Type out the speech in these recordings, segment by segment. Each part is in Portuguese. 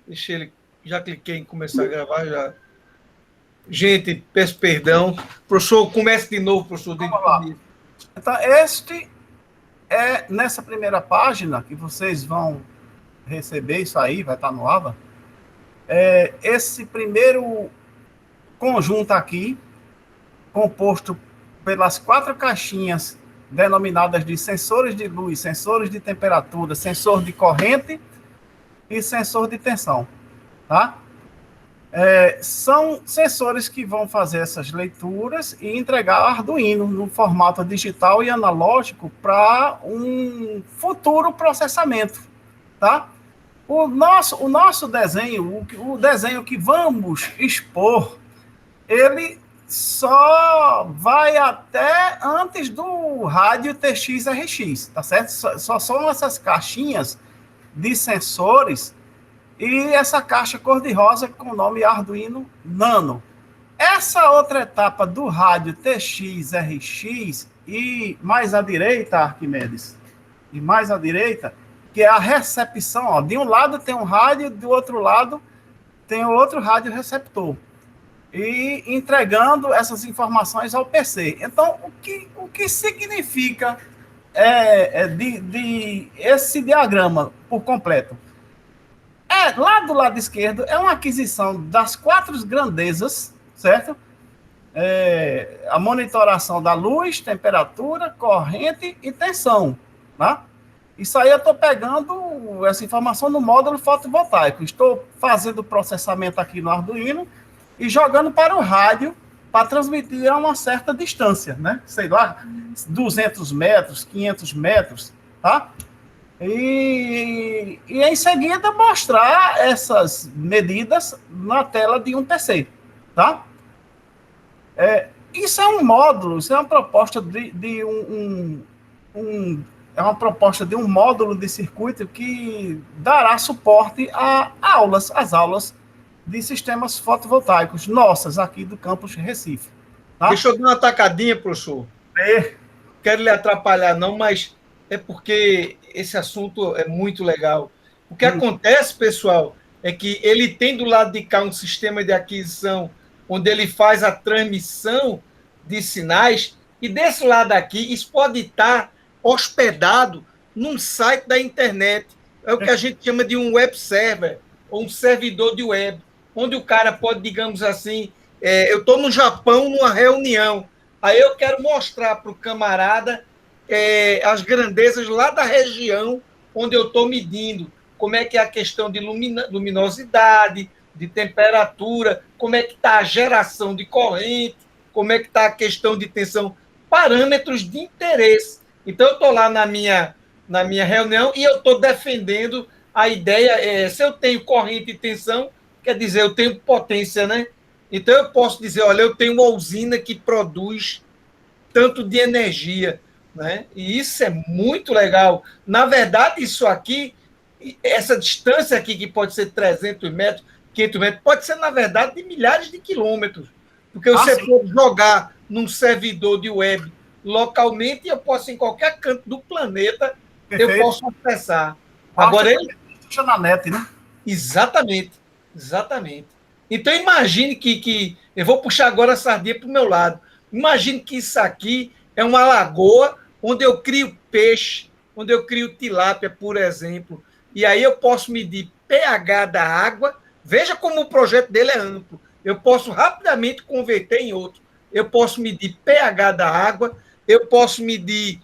Deixa ele. Já cliquei em começar a gravar, já. Gente, peço perdão. Professor, comece de novo, professor. Vamos lá. Então, este é nessa primeira página que vocês vão receber isso aí, vai estar no AVA. Esse primeiro conjunto aqui, composto pelas 4 caixinhas denominadas de sensores de luz, sensores de temperatura, sensor de corrente e sensor de tensão, tá? São sensores que vão fazer essas leituras e entregar Arduino no formato digital e analógico para um futuro processamento, tá? O nosso desenho, o desenho que vamos expor, ele só vai até antes do rádio TX-RX, tá certo? Só são essas caixinhas de sensores e essa caixa cor-de-rosa com o nome Arduino Nano. Essa outra etapa do rádio TX-RX e mais à direita, Arquimedes, e mais à direita, que é a recepção. Ó, de um lado tem um rádio, do outro lado tem outro rádio receptor. E entregando essas informações ao PC. Então, o que significa esse diagrama por completo? Lá do lado esquerdo é uma aquisição das 4 grandezas, certo? A monitoração da luz, temperatura, corrente e tensão, tá? Isso aí eu estou pegando essa informação no módulo fotovoltaico. Estou fazendo o processamento aqui no Arduino e jogando para o rádio para transmitir a uma certa distância, né? Sei lá, 200 metros, 500 metros, tá? E em seguida mostrar essas medidas na tela de um PC, tá? Isso é um módulo, isso é uma proposta é uma proposta de um módulo de circuito que dará suporte a às aulas de sistemas fotovoltaicos nossas aqui do campus Recife. Tá? Deixa eu dar uma tacadinha, professor. Quero lhe atrapalhar, não, mas é porque esse assunto é muito legal. O que acontece, pessoal, é que ele tem do lado de cá um sistema de aquisição onde ele faz a transmissão de sinais, e desse lado aqui, isso pode estar hospedado num site da internet. É o que a gente chama de um web server, ou um servidor de web, onde o cara pode, digamos assim, eu estou no Japão numa reunião, aí eu quero mostrar para o camarada as grandezas lá da região onde eu estou medindo, como é que é a questão de luminosidade, de temperatura, como é que está a geração de corrente, como é que está a questão de tensão, parâmetros de interesse. Então, eu estou lá na minha reunião e eu estou defendendo a ideia, se eu tenho corrente e tensão, quer dizer, eu tenho potência, né? Então, eu posso dizer, olha, eu tenho uma usina que produz tanto de energia, né? E isso é muito legal. Na verdade, isso aqui, essa distância aqui, que pode ser 300 metros, 500 metros, pode ser, na verdade, de milhares de quilômetros. Porque você pode jogar num servidor de web localmente e eu posso, em qualquer canto do planeta, eu posso acessar. Agora, ele... na net, né? Exatamente. Então, imagine que eu vou puxar agora a sardinha para o meu lado. Imagine que isso aqui é uma lagoa onde eu crio peixe, onde eu crio tilápia, por exemplo. E aí eu posso medir pH da água. Veja como o projeto dele é amplo. Eu posso rapidamente converter em outro. Eu posso medir pH da água, eu posso medir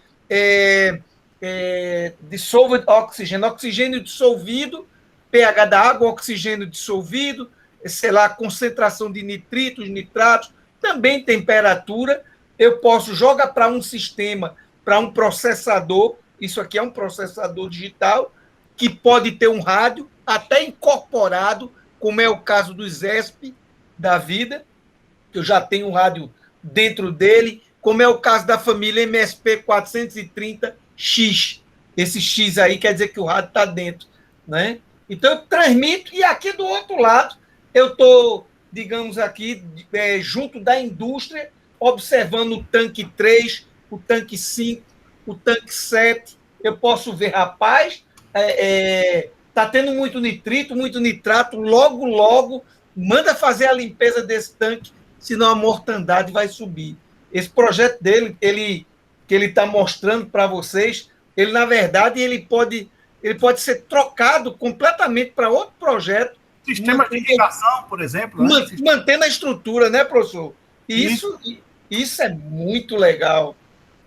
dissolved oxigênio, oxigênio dissolvido, pH da água, oxigênio dissolvido, sei lá, concentração de nitritos, nitratos, também temperatura. Eu posso jogar para um sistema, para um processador, isso aqui é um processador digital, que pode ter um rádio até incorporado, como é o caso do ZESP da vida, que eu já tenho um rádio dentro dele, como é o caso da família MSP 430X. Esse X aí quer dizer que o rádio está dentro, né? Então, eu transmito, e aqui do outro lado, eu estou, digamos aqui, junto da indústria, observando o tanque 3, o tanque 5, o tanque 7. Eu posso ver, rapaz, está tendo muito nitrito, muito nitrato, logo, manda fazer a limpeza desse tanque, senão a mortandade vai subir. Esse projeto dele, que ele está mostrando para vocês, ele, na verdade, ele pode ser trocado completamente para outro projeto. Sistema de irrigação, por exemplo. Né? Mantendo a estrutura, né, professor? Isso é muito legal.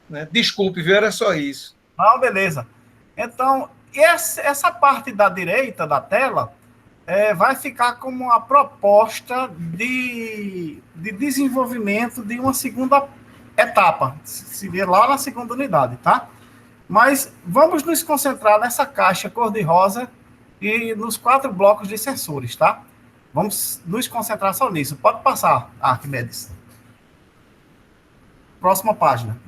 Né? Desculpe, viu? Era só isso. Não, beleza. Então, essa parte da direita da tela vai ficar como uma proposta de desenvolvimento de uma segunda etapa. Se vê lá na segunda unidade, tá? Mas vamos nos concentrar nessa caixa cor-de-rosa e nos 4 blocos de sensores, tá? Vamos nos concentrar só nisso. Pode passar, Arquimedes. Próxima página.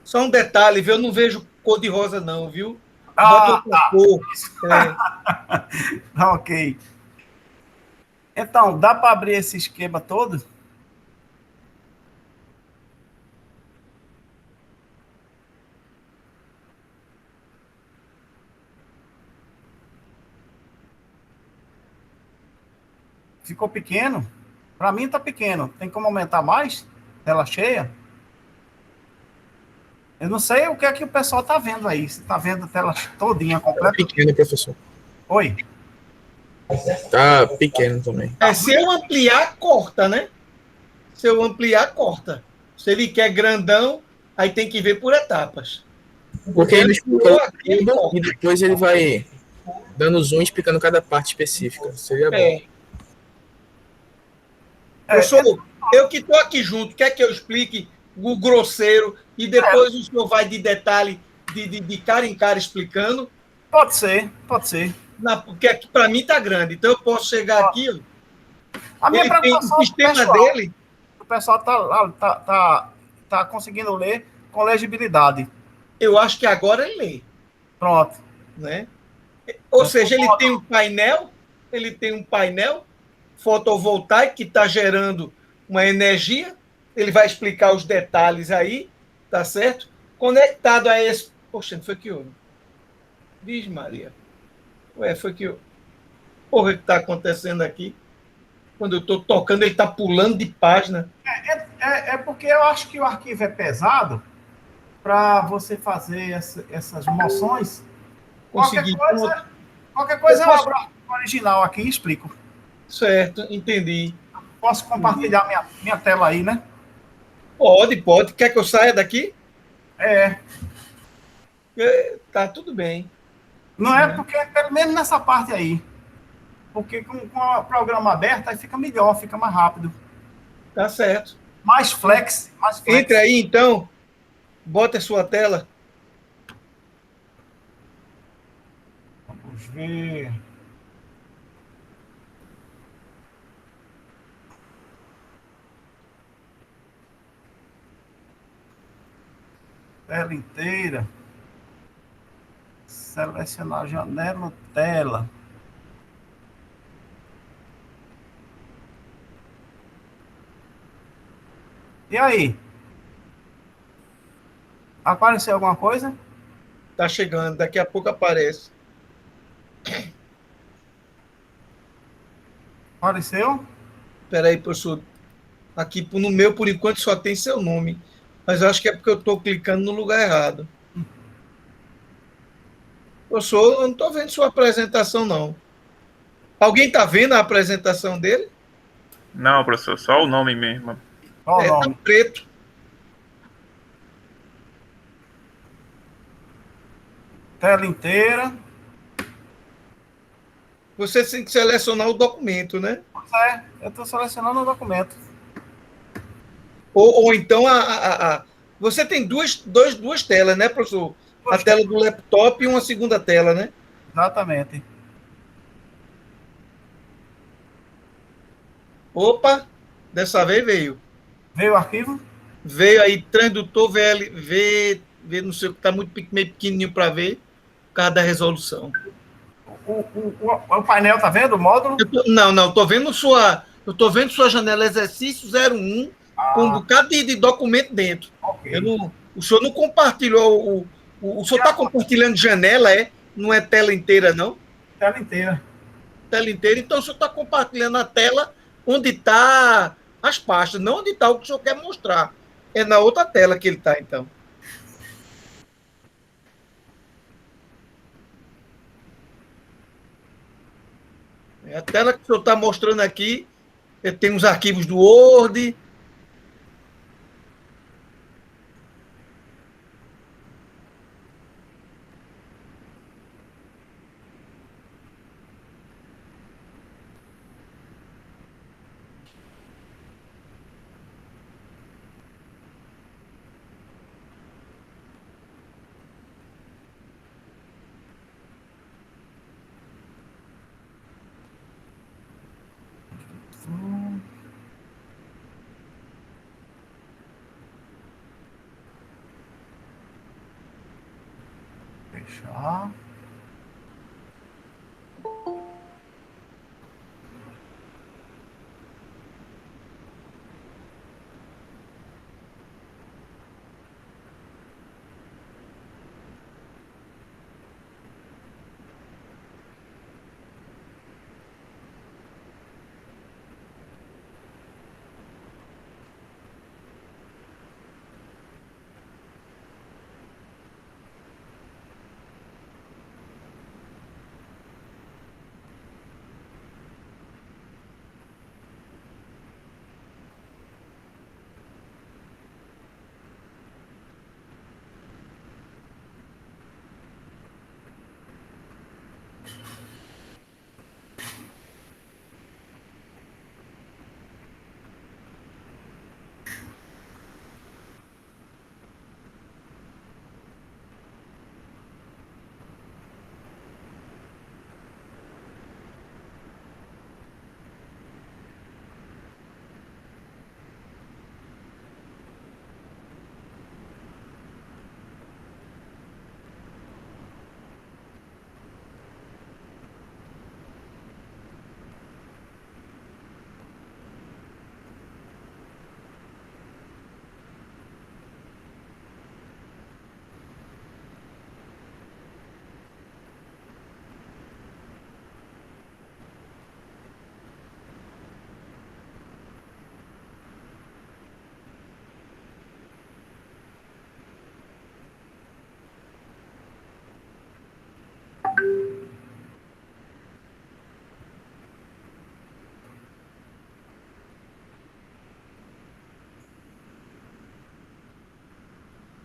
Só um detalhe, viu? Eu não vejo cor-de-rosa não, viu? Bota cor. Ok. Então, dá para abrir esse esquema todo? Ficou pequeno? Para mim tá pequeno. Tem como aumentar mais? Tela cheia? Eu não sei o que é que o pessoal tá vendo aí. Você tá vendo a tela todinha completa? Tá pequeno, professor. Oi? Tá pequeno também. Se eu ampliar, corta, né? Se eu ampliar, corta. Se ele quer grandão, aí tem que ver por etapas. Porque ele explica tudo e depois ele vai dando zoom explicando cada parte específica. Seria bom. Professor, eu que estou aqui junto, quer que eu explique o grosseiro e depois o senhor vai de detalhe, de cara em cara explicando? Pode ser, pode ser. Porque aqui para mim está grande, então eu posso chegar aqui. A minha preocupação o sistema dele. O pessoal tá conseguindo ler com legibilidade. Eu acho que agora ele lê. Pronto. Né? Ou seja, ele tem um painel fotovoltaico que está gerando uma energia. Ele vai explicar os detalhes aí, tá certo? Conectado a esse. Poxa, não foi que houve? Diz, Maria. Ué, foi que. Porra, o que está acontecendo aqui? Quando eu estou tocando, ele está pulando de página. É porque eu acho que o arquivo é pesado para você fazer essas moções. Conseguir. Qualquer coisa eu abro o original aqui e explico. Certo, entendi. Posso compartilhar minha tela aí, né? Pode. Quer que eu saia daqui? Tá tudo bem. Não é porque, pelo menos nessa parte aí. Porque com o programa aberto, aí fica melhor, fica mais rápido. Tá certo. Mais flex. Entre aí, então. Bota a sua tela. Vamos ver. Tela inteira. Selecionar janela, tela. E aí? Apareceu alguma coisa? Tá chegando, daqui a pouco aparece. Apareceu? Espera aí, professor. Aqui no meu, por enquanto, só tem seu nome. Mas eu acho que é porque eu estou clicando no lugar errado. Professor, eu não estou vendo sua apresentação, não. Alguém está vendo a apresentação dele? Não, professor, só o nome mesmo. Tá preto. Tela inteira. Você tem que selecionar o documento, né? Eu estou selecionando o documento. Ou então, você tem duas telas, né, professor? A tela do laptop e uma segunda tela, né? Exatamente. Opa, dessa vez veio. Veio o arquivo? Veio aí, transdutor V, não sei o que, está meio pequenininho para ver, por causa da resolução. O painel, tá vendo o módulo? Não, estou vendo sua janela exercício 01 com um bocado de documento dentro. Okay. O senhor não compartilhou, o senhor está compartilhando janela, é? Não é tela inteira, não? Tela inteira. Tela inteira. Então, o senhor está compartilhando a tela onde está as pastas, não onde está o que o senhor quer mostrar. É na outra tela que ele está, então. A tela que o senhor está mostrando aqui tem os arquivos do Word. Fechar.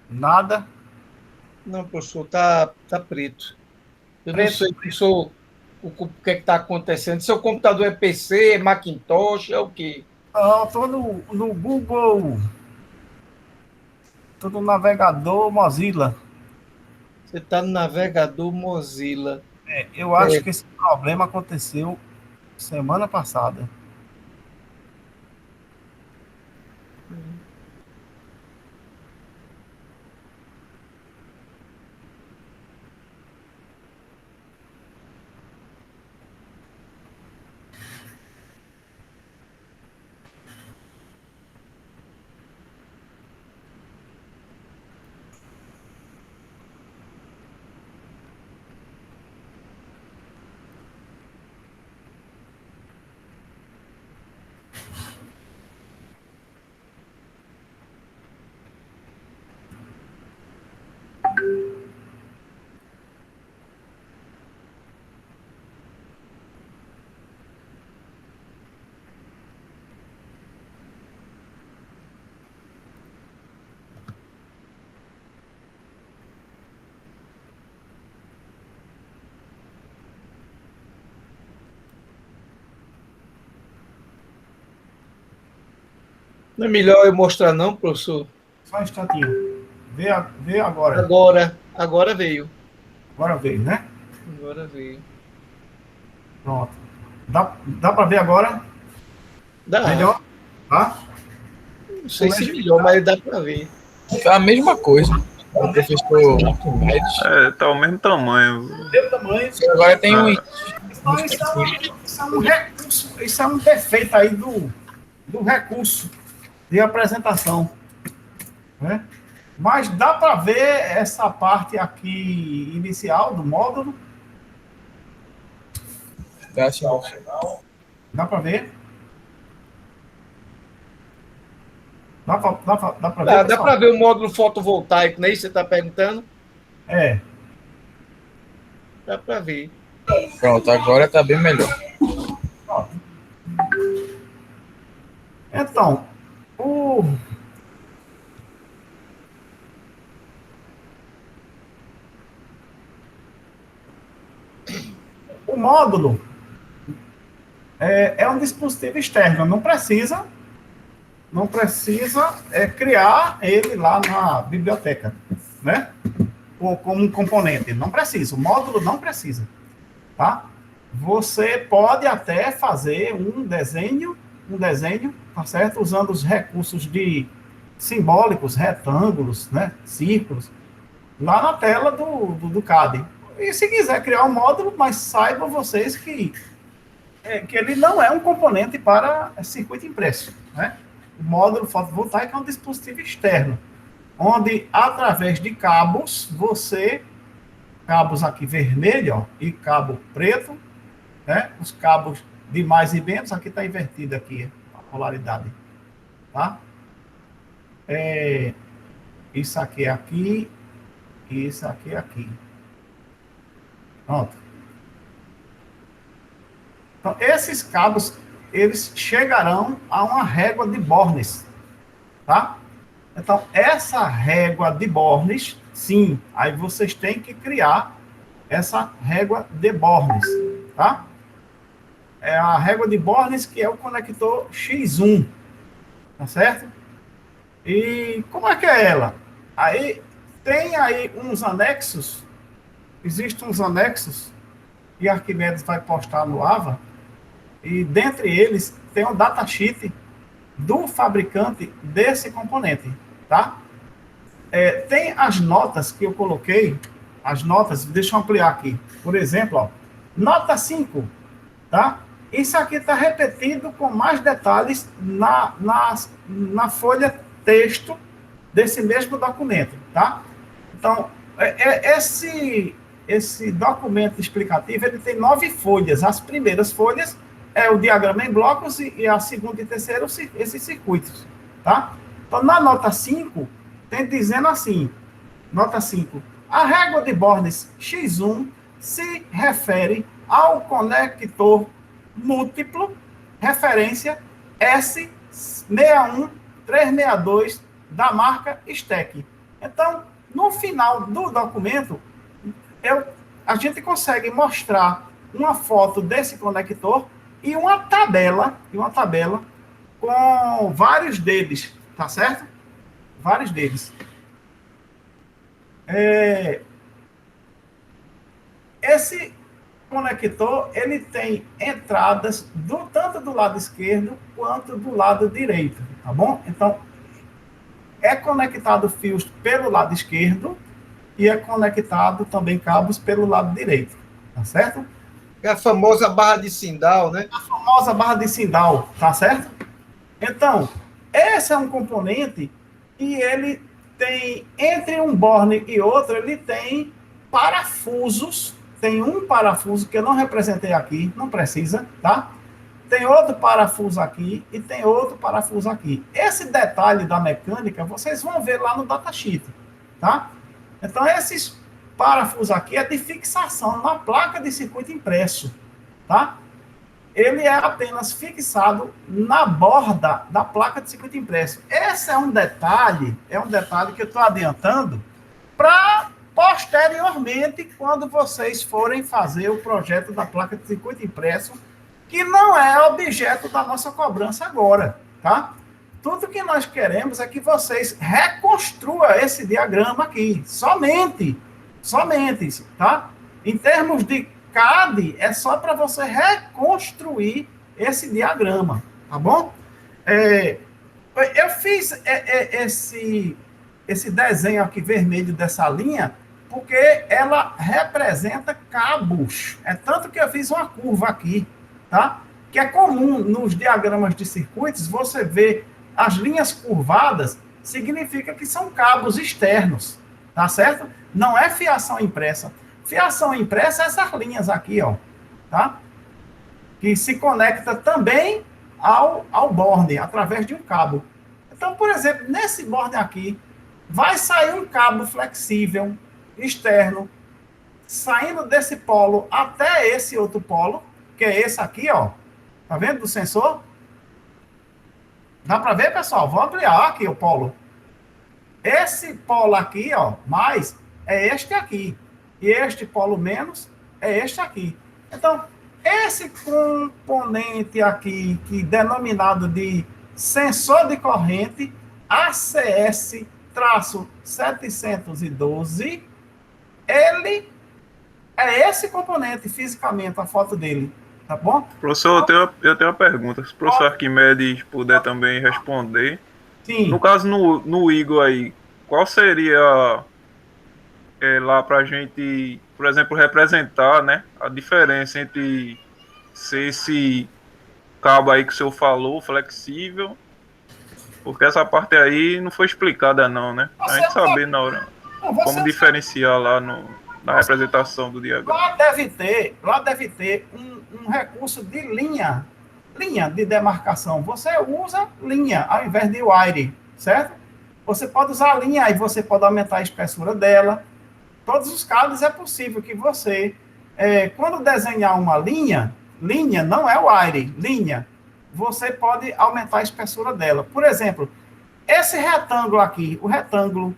Nada. Não, professor, tá preto. Eu não sei, professor, o que é que está acontecendo. Seu computador é PC, é Macintosh, é o quê? Ah, estou no Google. Estou no navegador Mozilla. Você está no navegador Mozilla. Eu acho que esse problema aconteceu semana passada. Não é melhor eu mostrar não, professor? Só um instantinho. Vê agora. Agora veio. Agora veio, né? Agora veio. Pronto. Dá para ver agora? Dá. Melhor? Tá? Não sei se melhor, mas dá para ver. É a mesma coisa. O professor Arquimedes. Tá o mesmo tamanho. Mesmo tamanho. Agora tem um. Isso é um defeito aí do recurso de apresentação. Né? Mas dá para ver essa parte aqui inicial do módulo? Dá, sim. Dá para ver? Dá para ver, Dá para ver o módulo fotovoltaico, não é isso que você está perguntando? É. Dá para ver. Pronto, agora está bem melhor. Então, o módulo é um dispositivo externo, não precisa criar ele lá na biblioteca, né? Ou como um componente, não precisa, o módulo não precisa, tá? Você pode até fazer um desenho, tá certo? Usando os recursos de simbólicos, retângulos, né? Círculos, lá na tela do CAD. E se quiser criar um módulo, mas saibam vocês que ele não é um componente para circuito impresso, né? O módulo fotovoltaico é um dispositivo externo, onde, através de cabos, cabos aqui vermelho, ó, e cabo preto, né? Os cabos de mais e menos, aqui está invertido aqui a polaridade, tá? Isso aqui é aqui, e isso aqui é aqui. Pronto. Então, esses cabos, eles chegarão a uma régua de Bornes, tá? Então, essa régua de Bornes, sim, aí vocês têm que criar essa régua de Bornes, tá? É a régua de Bornes, que é o conector X1, tá certo? E como é que é ela? Aí, tem aí uns anexos, existem uns anexos, e Arquimedes vai postar no AVA, e dentre eles tem um datasheet do fabricante desse componente, tá? Tem as notas que eu coloquei, as notas, deixa eu ampliar aqui. Por exemplo, ó, nota 5, tá? Isso aqui está repetido com mais detalhes na folha texto desse mesmo documento, tá? Então, esse documento explicativo, ele tem 9 folhas. As primeiras folhas é o diagrama em blocos e a segunda e terceira, esses circuitos, tá? Então, na nota 5, tem dizendo assim, nota 5, a régua de Bornes X1 se refere ao conector múltiplo, referência S61362 da marca STEC. Então, no final do documento, a gente consegue mostrar uma foto desse conector e uma tabela com vários deles, tá certo? Vários deles. Esse conector, ele tem entradas tanto do lado esquerdo quanto do lado direito, tá bom? Então, é conectado fios pelo lado esquerdo e é conectado também cabos pelo lado direito, tá certo? É a famosa barra de Sindal, né? A famosa barra de Sindal, tá certo? Então, esse é um componente e ele tem, entre um borne e outro, ele tem parafusos. Tem um parafuso que eu não representei aqui, não precisa, tá? Tem outro parafuso aqui e tem outro parafuso aqui. Esse detalhe da mecânica, vocês vão ver lá no datasheet, tá? Então, esses parafusos aqui é de fixação na placa de circuito impresso, tá? Ele é apenas fixado na borda da placa de circuito impresso. Esse é um detalhe que eu estou adiantando para posteriormente, quando vocês forem fazer o projeto da placa de circuito impresso, que não é objeto da nossa cobrança agora, tá? Tudo que nós queremos é que vocês reconstruam esse diagrama aqui, somente, tá? Em termos de CAD, é só para você reconstruir esse diagrama, tá bom? Eu fiz esse desenho aqui vermelho dessa linha, porque ela representa cabos. É tanto que eu fiz uma curva aqui, tá? Que é comum nos diagramas de circuitos, você vê as linhas curvadas significa que são cabos externos, tá certo? Não é fiação impressa. Fiação impressa é essas linhas aqui, ó, tá? Que se conecta também ao borne, através de um cabo. Então, por exemplo, nesse borne aqui, vai sair um cabo flexível, externo, saindo desse polo até esse outro polo, que é esse aqui, ó. Tá vendo do sensor? Dá para ver, pessoal? Vou ampliar aqui o polo. Esse polo aqui, ó, mais, é este aqui. E este polo menos é este aqui. Então, esse componente aqui, que denominado de sensor de corrente, ACS-712, ele é esse componente fisicamente, a foto dele, tá bom? Professor, eu tenho uma pergunta. Se o professor Arquimedes puder também responder. Sim. No caso, no Eagle aí, qual seria lá para a gente, por exemplo, representar, né, a diferença entre ser esse cabo aí que o senhor falou, flexível, porque essa parte aí não foi explicada não, né? A gente saber na hora como diferenciar lá na representação do diagrama. Lá deve ter um recurso de linha de demarcação. Você usa linha ao invés de wire, certo? Você pode usar a linha, aí você pode aumentar a espessura dela. Todos os casos é possível que você, quando desenhar uma linha não é wire, linha, você pode aumentar a espessura dela. Por exemplo, esse retângulo aqui, o retângulo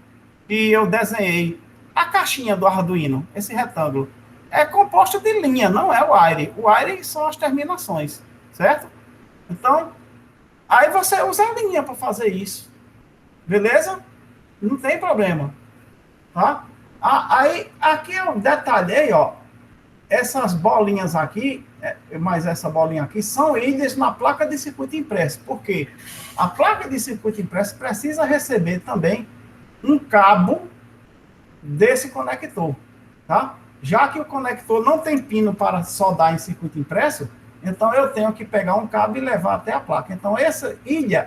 que eu desenhei, a caixinha do Arduino, esse retângulo, é composto de linha, não é wire. O wire são as terminações, certo? Então, aí você usa a linha para fazer isso. Beleza? Não tem problema. Tá? Aí, aqui eu detalhei, ó, essas bolinhas aqui, mais essa bolinha aqui, são ilhas na placa de circuito impresso. Por quê? A placa de circuito impresso precisa receber também um cabo desse conector, tá? Já que o conector não tem pino para soldar em circuito impresso, então eu tenho que pegar um cabo e levar até a placa. Então, essa ilha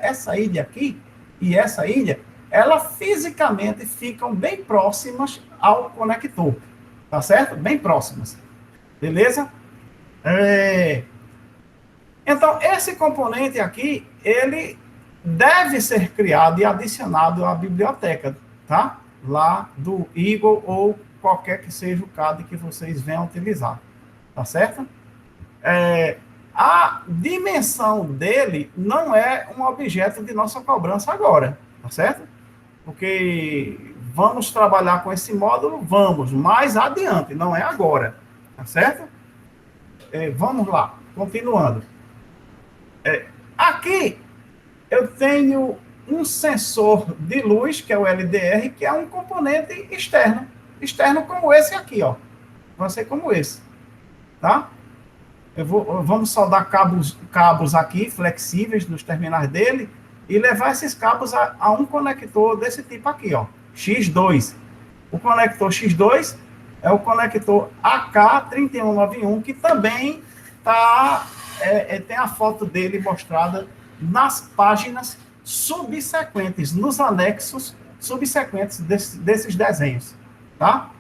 aqui e essa ilha, elas fisicamente ficam bem próximas ao conector, tá certo? Bem próximas. Beleza? Então, esse componente aqui, ele deve ser criado e adicionado à biblioteca, tá? Lá do Eagle ou qualquer que seja o CAD que vocês venham utilizar, tá certo? A dimensão dele não é um objeto de nossa cobrança agora, tá certo? Porque vamos trabalhar com esse módulo, vamos, mais adiante, não é agora, tá certo? Vamos lá, continuando. Aqui eu tenho um sensor de luz, que é o LDR, que é um componente externo como esse aqui, ó. Vai ser como esse, tá? Vamos soldar cabos aqui, flexíveis, nos terminais dele, e levar esses cabos a um conector desse tipo aqui, ó, X2. O conector X2 é o conector AK3191, que também tem a foto dele mostrada nas páginas subsequentes, nos anexos subsequentes desses desenhos, tá?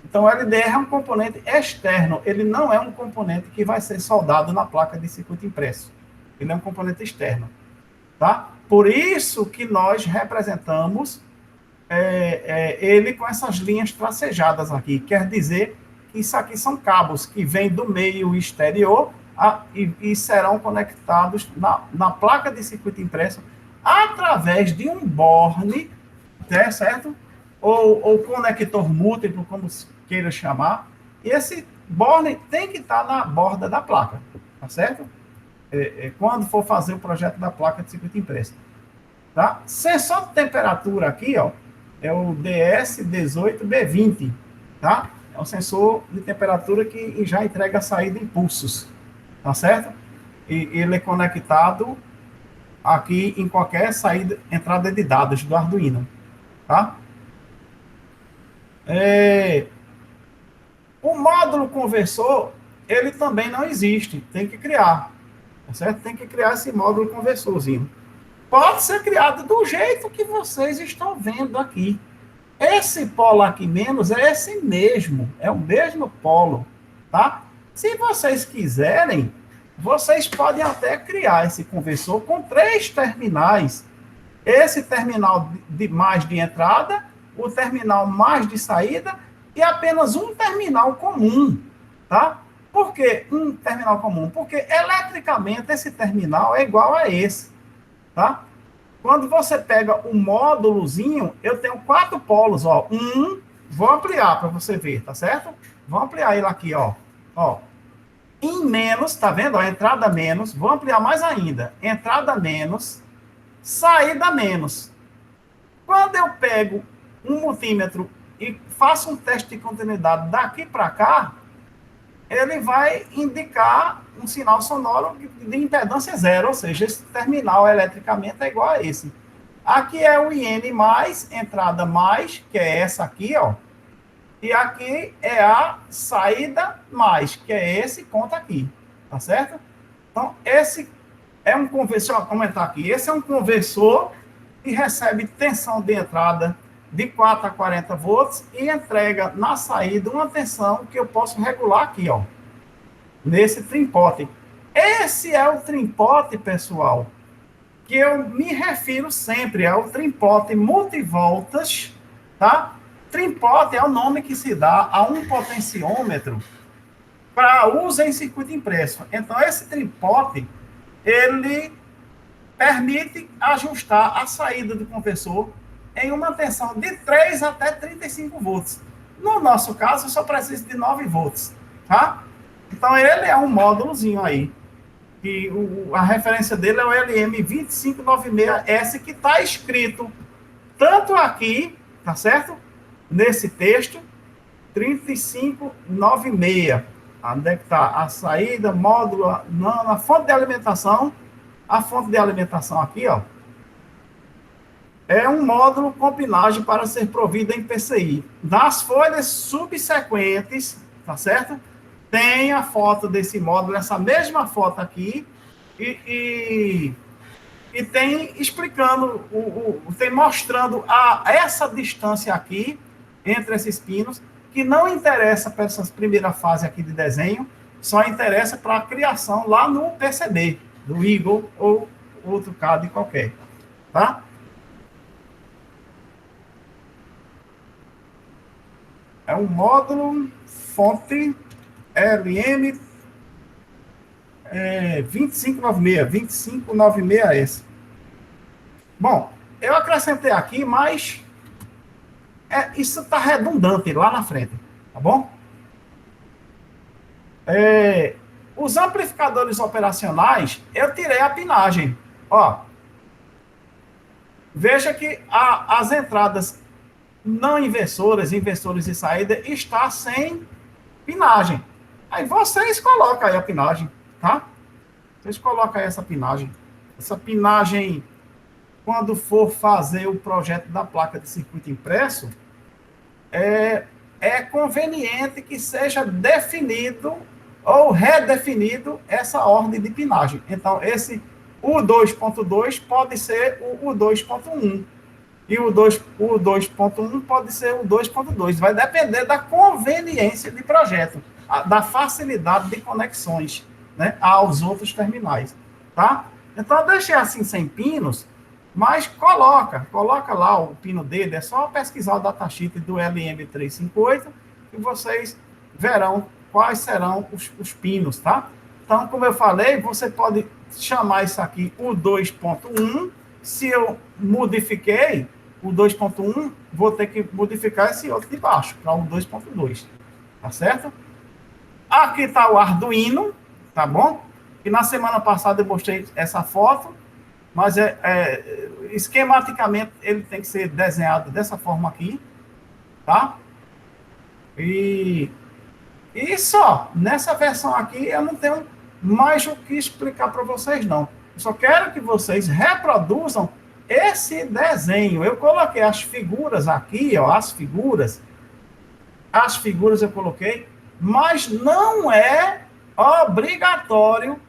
Então, o LDR é um componente externo, ele não é um componente que vai ser soldado na placa de circuito impresso. Ele é um componente externo, tá? Por isso que nós representamos ele com essas linhas tracejadas aqui. Quer dizer que isso aqui são cabos que vêm do meio exterior e serão conectados na placa de circuito impresso através de um borne, certo? Ou conector múltiplo, como queira chamar. E esse borne tem que estar na borda da placa, tá certo? Quando for fazer o projeto da placa de circuito impresso. Tá? Sensor de temperatura aqui, ó, é o DS18B20, tá? É um sensor de temperatura que já entrega a saída em pulsos, tá certo? E ele é conectado aqui em qualquer entrada de dados do Arduino, tá? O módulo conversor, ele também não existe, tem que criar, tá certo? Tem que criar esse módulo conversorzinho. pode ser criado do jeito que vocês estão vendo aqui. Esse polo aqui menos é esse mesmo, é o mesmo polo, tá? Se vocês quiserem, vocês podem até criar esse conversor com 3 terminais. Esse terminal de mais de entrada, o terminal mais de saída e apenas um terminal comum, tá? Por que um terminal comum? Porque eletricamente esse terminal é igual a esse, tá? Quando você pega o módulozinho, eu tenho 4 polos, ó. Vou ampliar para você ver, tá certo? Vou ampliar ele aqui, ó. Ó. Em menos, tá vendo? Ó, entrada menos. Vou ampliar mais ainda. Entrada menos, saída menos. Quando eu pego um multímetro e faço um teste de continuidade daqui para cá, ele vai indicar um sinal sonoro de impedância 0, ou seja, esse terminal eletricamente é igual a esse. Aqui é o IN mais, entrada mais, que é essa aqui, ó. E aqui é a saída mais, que é esse ponto aqui, tá certo? Então, esse é um conversor, vou comentar aqui, esse é um conversor que recebe tensão de entrada de 4 a 40 volts e entrega na saída uma tensão que eu posso regular aqui, ó, nesse trimpote. Esse é o trimpote, pessoal, que eu me refiro sempre, é o trimpote multivoltas, tá? Trimpote é o nome que se dá a um potenciômetro para uso em circuito impresso. Então, esse trimpote, ele permite ajustar a saída do conversor em uma tensão de 3 até 35 volts. No nosso caso, eu só preciso de 9 volts, tá? Então, ele é um módulozinho aí. E a referência dele é o LM2596S, que está escrito tanto aqui, tá certo? Nesse texto, 3596. Onde é que está? A saída, módulo, na fonte de alimentação. A fonte de alimentação aqui, ó, é um módulo com pinagem para ser provido em PCI. Nas folhas subsequentes, tá certo? Tem a foto desse módulo, essa mesma foto aqui, e tem explicando, tem mostrando essa distância aqui, entre esses pinos, que não interessa para essa primeira fase aqui de desenho, só interessa para a criação lá no PCB, do Eagle ou outro CAD qualquer, tá? É um módulo fonte LM 2596S. Bom, eu acrescentei aqui, mas isso está redundante lá na frente, tá bom? Os amplificadores operacionais, eu tirei a pinagem. Ó, veja que as entradas não inversoras de saída, está sem pinagem. Aí vocês colocam aí a pinagem, tá? Vocês colocam aí essa pinagem. Essa pinagem, quando for fazer o projeto da placa de circuito impresso, é conveniente que seja definido ou redefinido essa ordem de pinagem. Então, esse U2.2 pode ser o U2.1. E o 2.1 pode ser o 2.2. Vai depender da conveniência de projeto, da facilidade de conexões, né, aos outros terminais, tá? Então, eu deixei assim sem pinos, mas coloca lá o pino dele, é só pesquisar o datasheet do LM358 e vocês verão quais serão os pinos, tá? Então, como eu falei, você pode chamar isso aqui o 2.1. Se eu modifiquei o 2.1, vou ter que modificar esse outro de baixo, para o 2.2, tá certo? Aqui está o Arduino, tá bom? E na semana passada eu mostrei essa foto, mas esquematicamente ele tem que ser desenhado dessa forma aqui, tá? E só, nessa versão aqui eu não tenho mais o que explicar para vocês, não. Eu só quero que vocês reproduzam esse desenho. Eu coloquei as figuras aqui, ó, as figuras eu coloquei, mas não é obrigatório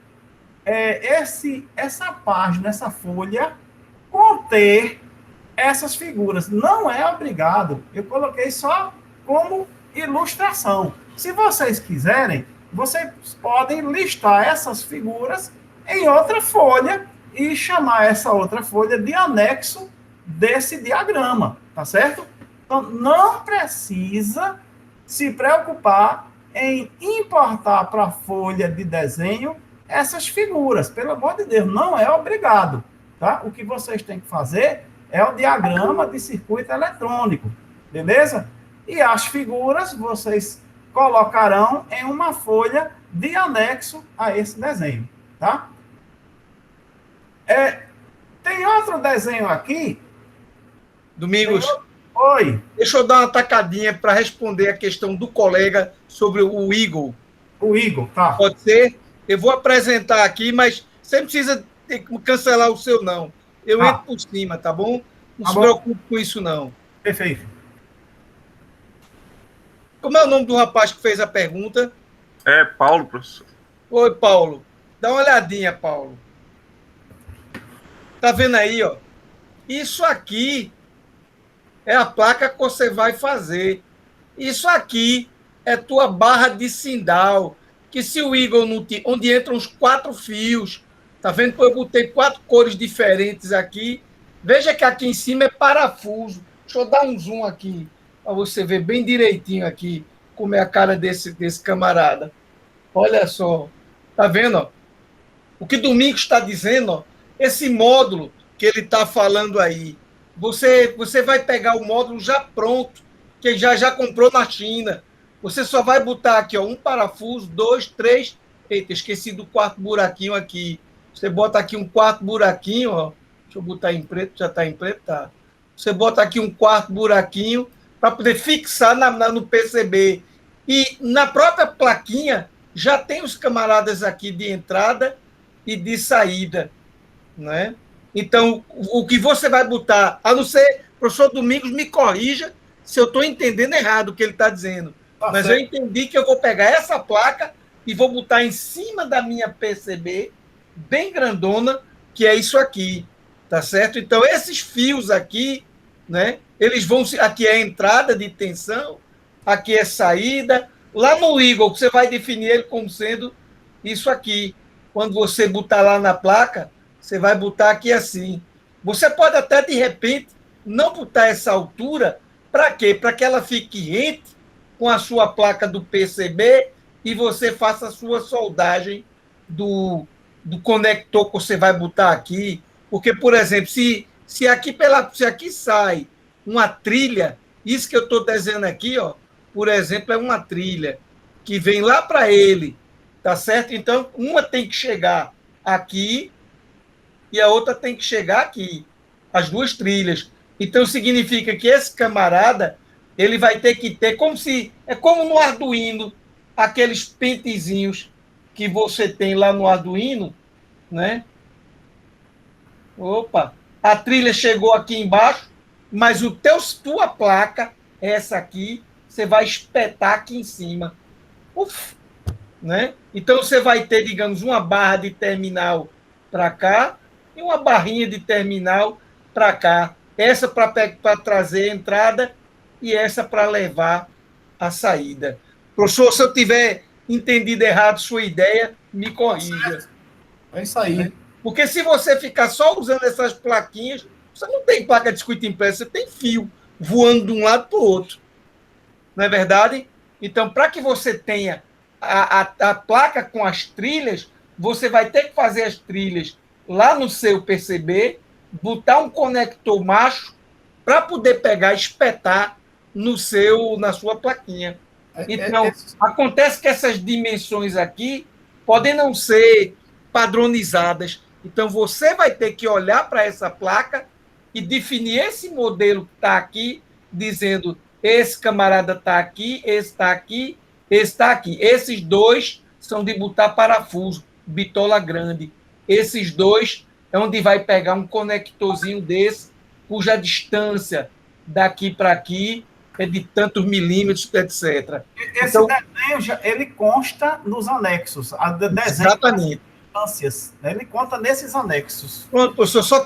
essa página, essa folha, conter essas figuras. Não é obrigado. Eu coloquei só como ilustração. Se vocês quiserem, vocês podem listar essas figuras em outra folha e chamar essa outra folha de anexo desse diagrama, tá certo? Então, não precisa se preocupar em importar para a folha de desenho essas figuras. Pelo amor de Deus, não é obrigado, tá? O que vocês têm que fazer é o diagrama de circuito eletrônico, beleza? E as figuras vocês colocarão em uma folha de anexo a esse desenho, tá? Tem outro desenho aqui. Domingos, Oi. deixa eu dar uma tacadinha para responder a questão do colega sobre o Eagle. O Igor, tá. Pode ser? Eu vou apresentar aqui, mas você não precisa ter que cancelar o seu, não. Eu entro por cima, tá bom? Não se preocupe com isso, não. Perfeito. Como é o nome do rapaz que fez a pergunta? É Paulo, professor. Oi, Paulo. Dá uma olhadinha, Paulo. Tá vendo aí, ó? Isso aqui é a placa que você vai fazer. Isso aqui é tua barra de sindal. Que se o Eagle não tinha... Onde entram os 4 fios. Tá vendo que eu botei 4 cores diferentes aqui. Veja que aqui em cima é parafuso. Deixa eu dar um zoom aqui, para você ver bem direitinho aqui como é a cara desse camarada. Olha só. Tá vendo? Ó? O que Domingos está dizendo, ó, esse módulo que ele está falando aí, você vai pegar o módulo já pronto, que já comprou na China. Você só vai botar aqui, ó, um parafuso, 2, 3. Eita, esqueci do 4º buraquinho aqui. Você bota aqui um 4º buraquinho, ó. Deixa eu botar em preto, já está em preto, tá. Você bota aqui um 4º buraquinho para poder fixar no PCB. E na própria plaquinha já tem os camaradas aqui de entrada e de saída, né? Então, o que você vai botar, a não ser, professor Domingos me corrija se eu estou entendendo errado o que ele está dizendo. Mas certo. Eu entendi que eu vou pegar essa placa e vou botar em cima da minha PCB, bem grandona, que é isso aqui, tá certo? Então, esses fios aqui, né? Eles vão... Aqui é a entrada de tensão, aqui é saída. Lá no Eagle, você vai definir ele como sendo isso aqui. Quando você botar lá na placa, você vai botar aqui assim. Você pode até, de repente, não botar essa altura. Para quê? Para que ela fique rente com a sua placa do PCB e você faça a sua soldagem do conector que você vai botar aqui. Porque, por exemplo, se aqui sai uma trilha, isso que eu estou desenhando aqui, ó, por exemplo, é uma trilha que vem lá para ele, tá certo? Então, uma tem que chegar aqui e a outra tem que chegar aqui, as duas trilhas. Então, significa que esse camarada, ele vai ter que ter, é como no Arduino, aqueles pentezinhos que você tem lá no Arduino, né? Opa, a trilha chegou aqui embaixo, mas tua placa, essa aqui, você vai espetar aqui em cima. Uf, né? Então, você vai ter, digamos, uma barra de terminal para cá e uma barrinha de terminal para cá. Essa para trazer a entrada e essa para levar a saída. Professor, se eu tiver entendido errado sua ideia, me corrija. É isso aí. Porque se você ficar só usando essas plaquinhas, você não tem placa de circuito impresso, você tem fio voando de um lado para o outro. Não é verdade? Então, para que você tenha a placa com as trilhas, você vai ter que fazer as trilhas lá no seu PCB, botar um conector macho para poder pegar e espetar na sua plaquinha. Então, acontece que essas dimensões aqui podem não ser padronizadas. Então, você vai ter que olhar para essa placa e definir esse modelo que está aqui, dizendo esse camarada está aqui, esse está aqui, esse está aqui. Esses dois são de botar parafuso, bitola grande. Esses dois é onde vai pegar um conectorzinho desse, cuja distância daqui para aqui é de tantos milímetros, etc. Esse desenho, ele consta nos anexos. Exatamente. redundâncias, né? Ele conta nesses anexos. Pronto, professor,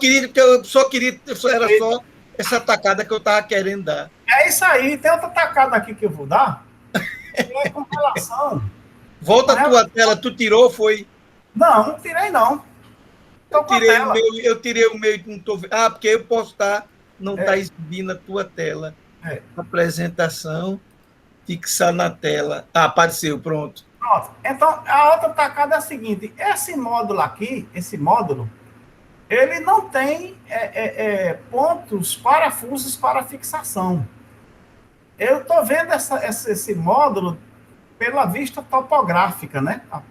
era só essa tacada que eu estava querendo dar. É isso aí, tem outra tacada aqui que eu vou dar, que é com relação... Volta a tua tela, tu tirou, foi? Não tirei não. Eu tirei o meu, não tô... porque eu posso estar, não está exibindo a tua tela. Apresentação, fixar na tela. Apareceu, pronto. Pronto. Então, a outra tacada é a seguinte, esse módulo aqui, ele não tem pontos, parafusos para fixação. Eu estou vendo esse módulo pela vista topográfica, né? A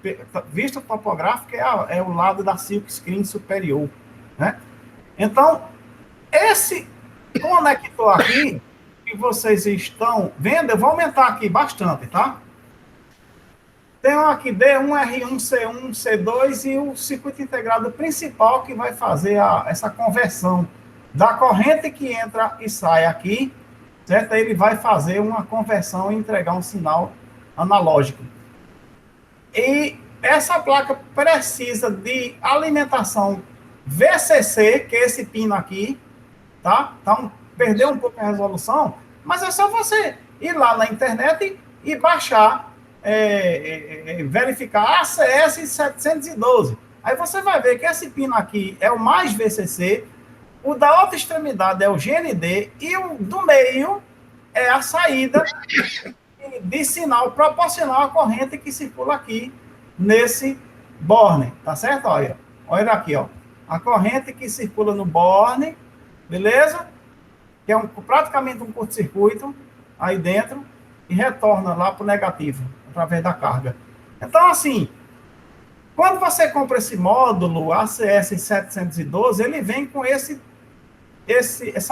vista topográfica é o lado da silk screen superior, né? Então, esse conector aqui, que vocês estão vendo, eu vou aumentar aqui bastante, tá? Tem um aqui D1, R1, C1, C2 e o circuito integrado principal que vai fazer essa conversão da corrente que entra e sai aqui, certo? Ele vai fazer uma conversão e entregar um sinal analógico. E essa placa precisa de alimentação VCC, que é esse pino aqui, tá? Então, perdeu um pouco a resolução, mas é só você ir lá na internet e baixar, verificar ACS 712. Aí você vai ver que esse pino aqui é o mais VCC, o da outra extremidade é o GND e o do meio é a saída de sinal proporcional à corrente que circula aqui nesse borne, tá certo? Olha aqui, ó. A corrente que circula no borne, beleza? Que é praticamente um curto-circuito aí dentro e retorna lá para o negativo, através da carga. Então, assim, quando você compra esse módulo ACS 712, ele vem com essa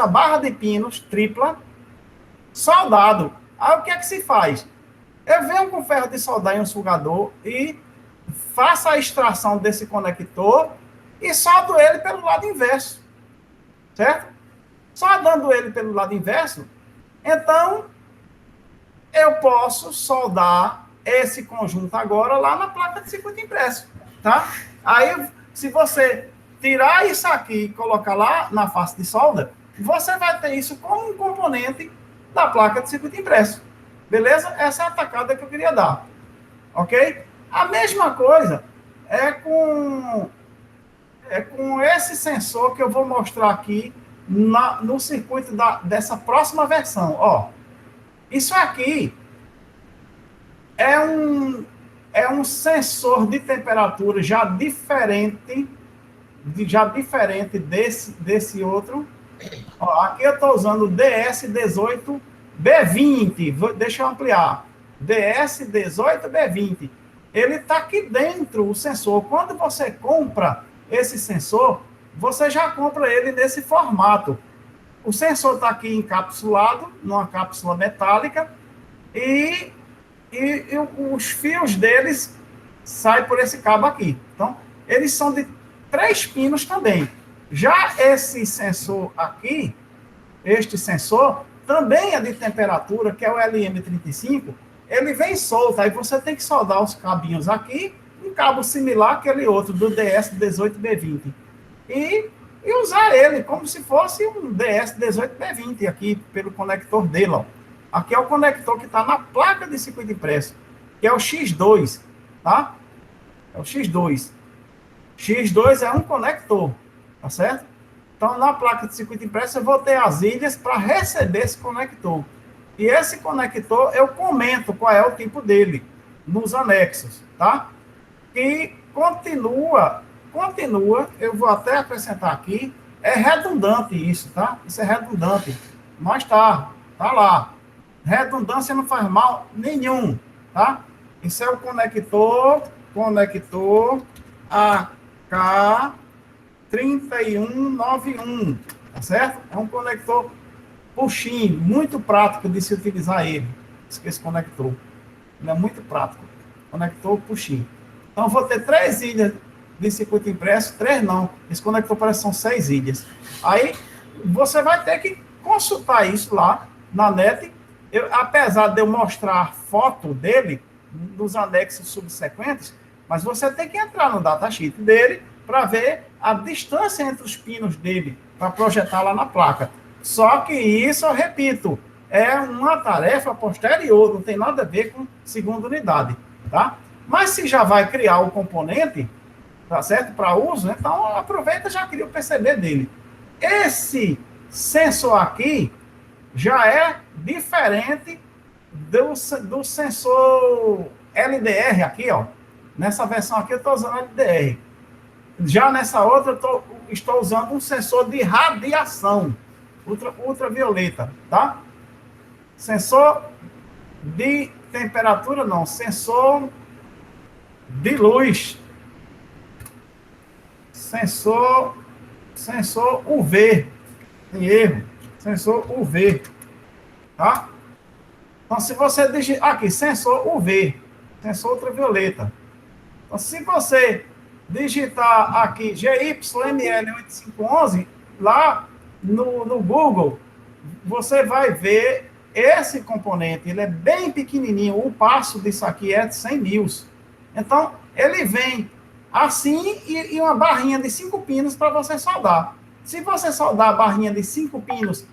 barra de pinos tripla soldado. Aí o que é que se faz? Eu venho com ferro de soldar em um sugador e faço a extração desse conector e soldo ele pelo lado inverso. Certo? Soldando ele pelo lado inverso, então eu posso soldar esse conjunto agora lá na placa de circuito impresso. Tá? Aí, se você tirar isso aqui e colocar lá na face de solda, você vai ter isso como um componente da placa de circuito impresso. Beleza? Essa é a tacada que eu queria dar. Ok? A mesma coisa é com esse sensor que eu vou mostrar aqui no circuito dessa próxima versão. Ó, isso aqui é um sensor de temperatura já diferente desse outro. Ó, aqui eu estou usando o DS18B20. Deixa eu ampliar. DS18B20. Ele está aqui dentro, o sensor. Quando você compra esse sensor, você já compra ele nesse formato. O sensor está aqui encapsulado, numa cápsula metálica, e os fios deles saem por esse cabo aqui. Então, eles são de 3 pinos também. Já esse sensor aqui, este sensor, também é de temperatura, que é o LM35, ele vem solto, aí você tem que soldar os cabinhos aqui, um cabo similar àquele outro, do DS18B20. E usar ele como se fosse um DS18B20 aqui, pelo conector dele, ó. Aqui é o conector que está na placa de circuito impresso, que é o X2, tá? É o X2. X2 é um conector, tá certo? Então, na placa de circuito impresso, eu vou ter as ilhas para receber esse conector. E esse conector, eu comento qual é o tipo dele, nos anexos, tá? E continua, eu vou até acrescentar aqui, é redundante isso, tá? Isso é redundante, mas tá lá. Redundância não faz mal nenhum, tá? Isso é o conector AK3191, tá certo? É um conector puxinho, muito prático de se utilizar ele, esse conector. Ele é muito prático, conector puxinho. Então, eu vou ter 3 ilhas de circuito impresso, 3 não, esse conector parece que são 6 ilhas. Aí, você vai ter que consultar isso lá na net. Apesar de eu mostrar foto dele nos anexos subsequentes, Mas você tem que entrar no datasheet dele para ver a distância entre os pinos dele, para projetar lá na placa. Só que isso, eu repito, é uma tarefa posterior, não tem nada a ver com segunda unidade, tá? Mas se já vai criar o componente, tá certo? Para uso, então aproveita e já cria o PCB dele. Esse sensor aqui já é diferente do sensor LDR aqui, ó. Nessa versão aqui eu estou usando LDR. Já nessa outra eu estou usando um sensor de radiação ultravioleta, tá? Sensor de temperatura, não. Sensor de luz. Sensor UV. Tem erro. Sensor UV. Tá? Então, se você digitar aqui, sensor UV, sensor ultravioleta. Então, se você digitar aqui GYML8511, lá no Google, você vai ver esse componente. Ele é bem pequenininho. O passo disso aqui é de 100 nils. Então, ele vem assim e uma barrinha de 5 pinos para você soldar. Se você soldar a barrinha de 5 pinos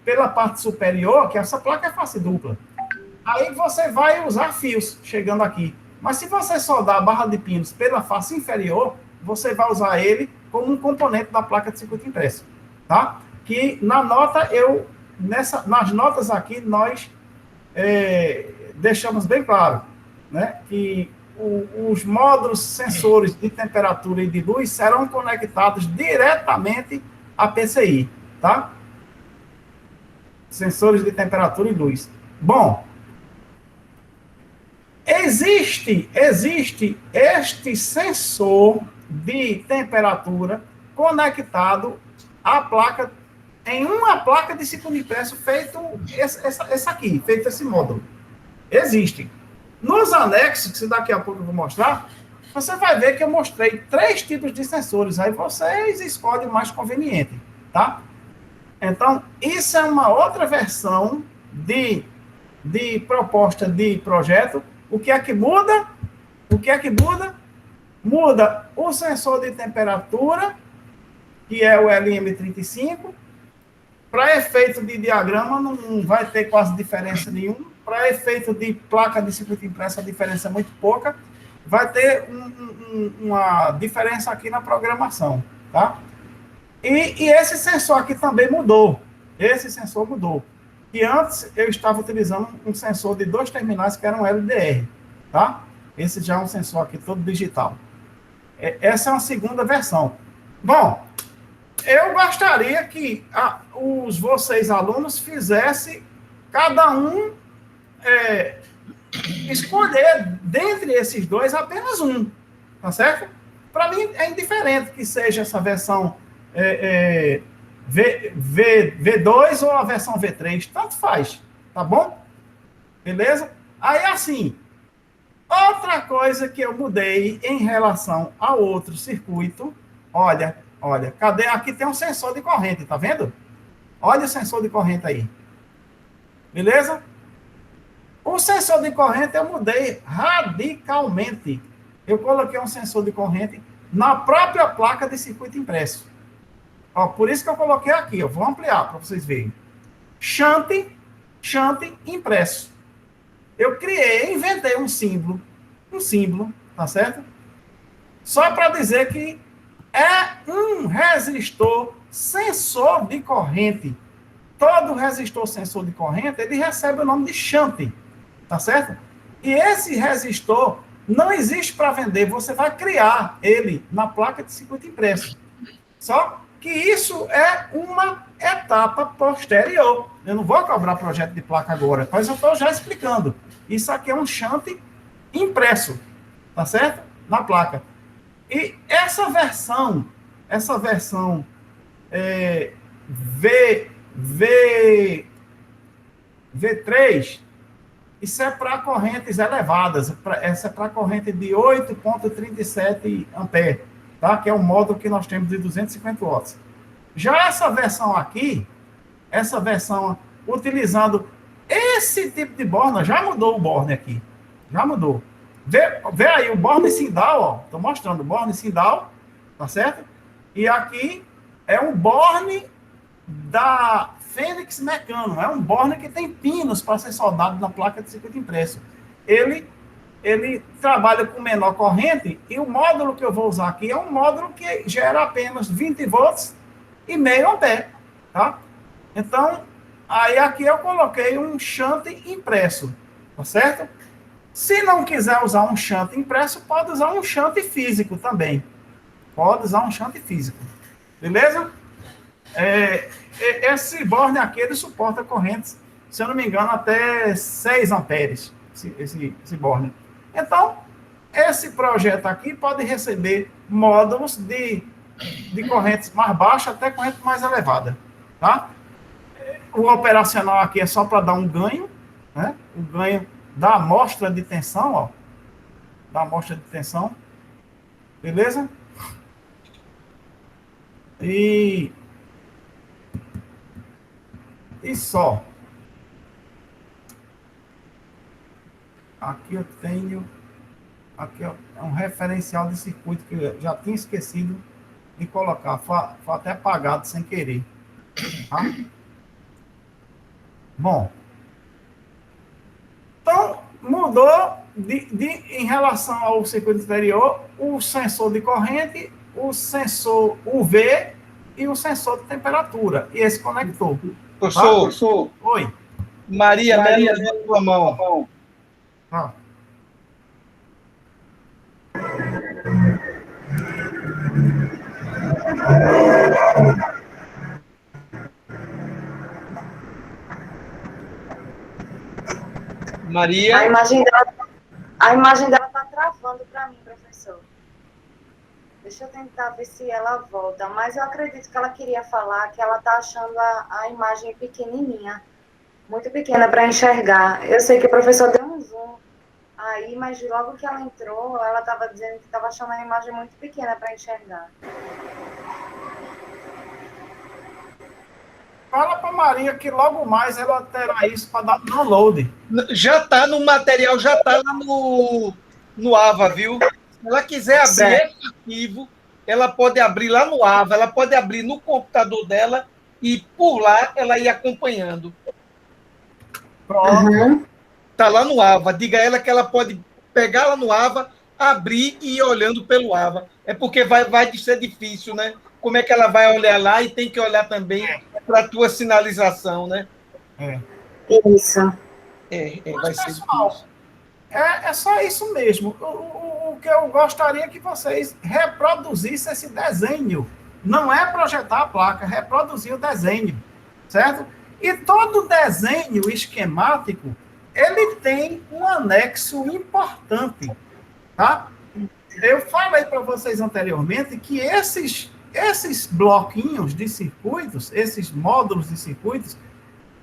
pela parte superior, que essa placa é face dupla, aí você vai usar fios chegando aqui. Mas se você soldar a barra de pinos pela face inferior, você vai usar ele como um componente da placa de circuito impresso, tá? Que na nota nas notas aqui nós deixamos bem claro, né, que os módulos sensores de temperatura e de luz serão conectados diretamente à PCI, tá? Sensores de temperatura e luz. Bom, existe este sensor de temperatura conectado à placa, em uma placa de circuito impresso feito feito esse módulo. Existe. Nos anexos, que daqui a pouco eu vou mostrar, você vai ver que eu mostrei 3 tipos de sensores. Aí vocês escolhem o mais conveniente, tá? Então, isso é uma outra versão de proposta de projeto. O que é que muda? Muda o sensor de temperatura, que é o LM35. Para efeito de diagrama, não vai ter quase diferença nenhuma. Para efeito de placa de circuito impresso, a diferença é muito pouca. Vai ter uma diferença aqui na programação, tá? E esse sensor aqui também mudou. Esse sensor mudou. E antes eu estava utilizando um sensor de 2 terminais que era um LDR, tá? Esse já é um sensor aqui todo digital. Essa é uma segunda versão. Bom, eu gostaria que vocês alunos fizessem cada um escolher dentre esses dois apenas um, tá certo? Para mim é indiferente que seja essa versão V2 ou a versão V3, tanto faz, tá bom? Beleza? Aí assim, outra coisa que eu mudei em relação ao outro circuito, olha, cadê? Aqui tem um sensor de corrente, tá vendo? Olha o sensor de corrente aí. Beleza? O sensor de corrente eu mudei radicalmente. Eu coloquei um sensor de corrente na própria placa de circuito impresso. Ó, por isso que eu coloquei aqui, eu vou ampliar para vocês verem. Shunt impresso. Eu inventei um símbolo, tá certo? Só para dizer que é um resistor sensor de corrente. Todo resistor sensor de corrente, ele recebe o nome de shunt, tá certo? E esse resistor não existe para vender, você vai criar ele na placa de circuito impresso. Só que isso é uma etapa posterior. Eu não vou cobrar projeto de placa agora, mas eu estou já explicando. Isso aqui é um shunt impresso, tá certo? Na placa. E essa versão V3, isso é para correntes elevadas. Essa é para corrente de 8,37 ampere, tá? Que é o módulo que nós temos de 250 watts. Já essa versão aqui, utilizando esse tipo de borna, já mudou o borne aqui. Já mudou. Vê aí o Borne-Sindal, ó. Estou mostrando o Borne-Sindal, tá certo? E aqui é um Borne da Fênix Mecano. É um Borne que tem pinos para ser soldado na placa de circuito impresso. Ele trabalha com menor corrente e o módulo que eu vou usar aqui é um módulo que gera apenas 20 volts e meio ampere, tá? Então, aí aqui eu coloquei um shunt impresso, tá certo? Se não quiser usar um shunt impresso, pode usar um shunt físico também. Pode usar um shunt físico. Beleza? Esse Borne aqui, ele suporta correntes, se eu não me engano, até 6 amperes, esse Borne. Então, esse projeto aqui pode receber módulos de correntes mais baixas até corrente mais elevada, tá? O operacional aqui é só para dar um ganho, né? O ganho da amostra de tensão, ó. Da amostra de tensão. Beleza? E só. Aqui eu tenho... Aqui é um referencial de circuito que eu já tinha esquecido de colocar. Foi até apagado sem querer. Tá? Bom. Então, mudou em relação ao circuito exterior, o sensor de corrente, o sensor UV e o sensor de temperatura. E esse conector. Professor. Oi. Maria levantou a mão. Ah. Maria. A imagem dela tá travando para mim, professor. Deixa eu tentar ver se ela volta. Mas eu acredito que ela queria falar que ela tá achando a imagem pequenininha, muito pequena para enxergar. Eu sei que o professor deu um zoom aí, mas logo que ela entrou, ela estava dizendo que estava achando a imagem muito pequena para enxergar. Fala para Maria que logo mais ela terá isso para dar download. Já está no material, já está lá no AVA, viu? Se ela quiser abrir esse arquivo, ela pode abrir lá no AVA, ela pode abrir no computador dela e por lá ela ir acompanhando. Pronto. Está lá no AVA. Diga a ela que ela pode pegar lá no AVA, abrir e ir olhando pelo AVA. É porque vai ser difícil, né? Como é que ela vai olhar lá e tem que olhar também para a tua sinalização, né? Isso. Mas, vai pessoal, ser é só isso mesmo. O que eu gostaria que vocês reproduzissem esse desenho. Não é projetar a placa, é reproduzir o desenho, certo? E todo desenho esquemático, ele tem um anexo importante, tá? Eu falei para vocês anteriormente que esses bloquinhos de circuitos, esses módulos de circuitos,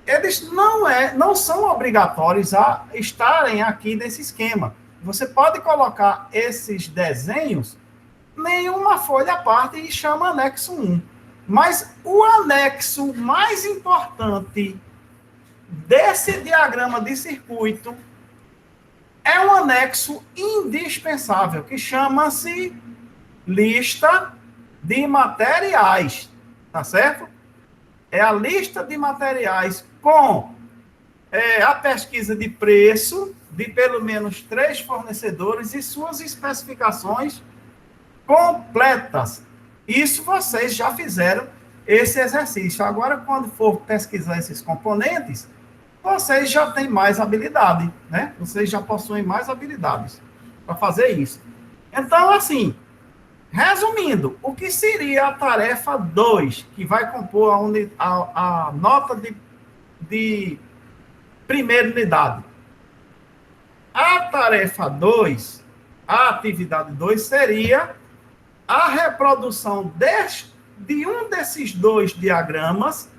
eles não são obrigatórios a estarem aqui nesse esquema. Você pode colocar esses desenhos em uma folha à parte e chama anexo 1. Mas o anexo mais importante desse diagrama de circuito é um anexo indispensável, que chama-se lista de materiais, tá certo? É a lista de materiais com a pesquisa de preço de pelo menos 3 fornecedores e suas especificações completas. Isso vocês já fizeram esse exercício. Agora, quando for pesquisar esses componentes, vocês já têm mais habilidade, né? Vocês já possuem mais habilidades para fazer isso. Então, assim, resumindo, o que seria a tarefa 2, que vai compor a nota de primeira unidade? A tarefa 2, a atividade 2, seria a reprodução de um desses 2 diagramas,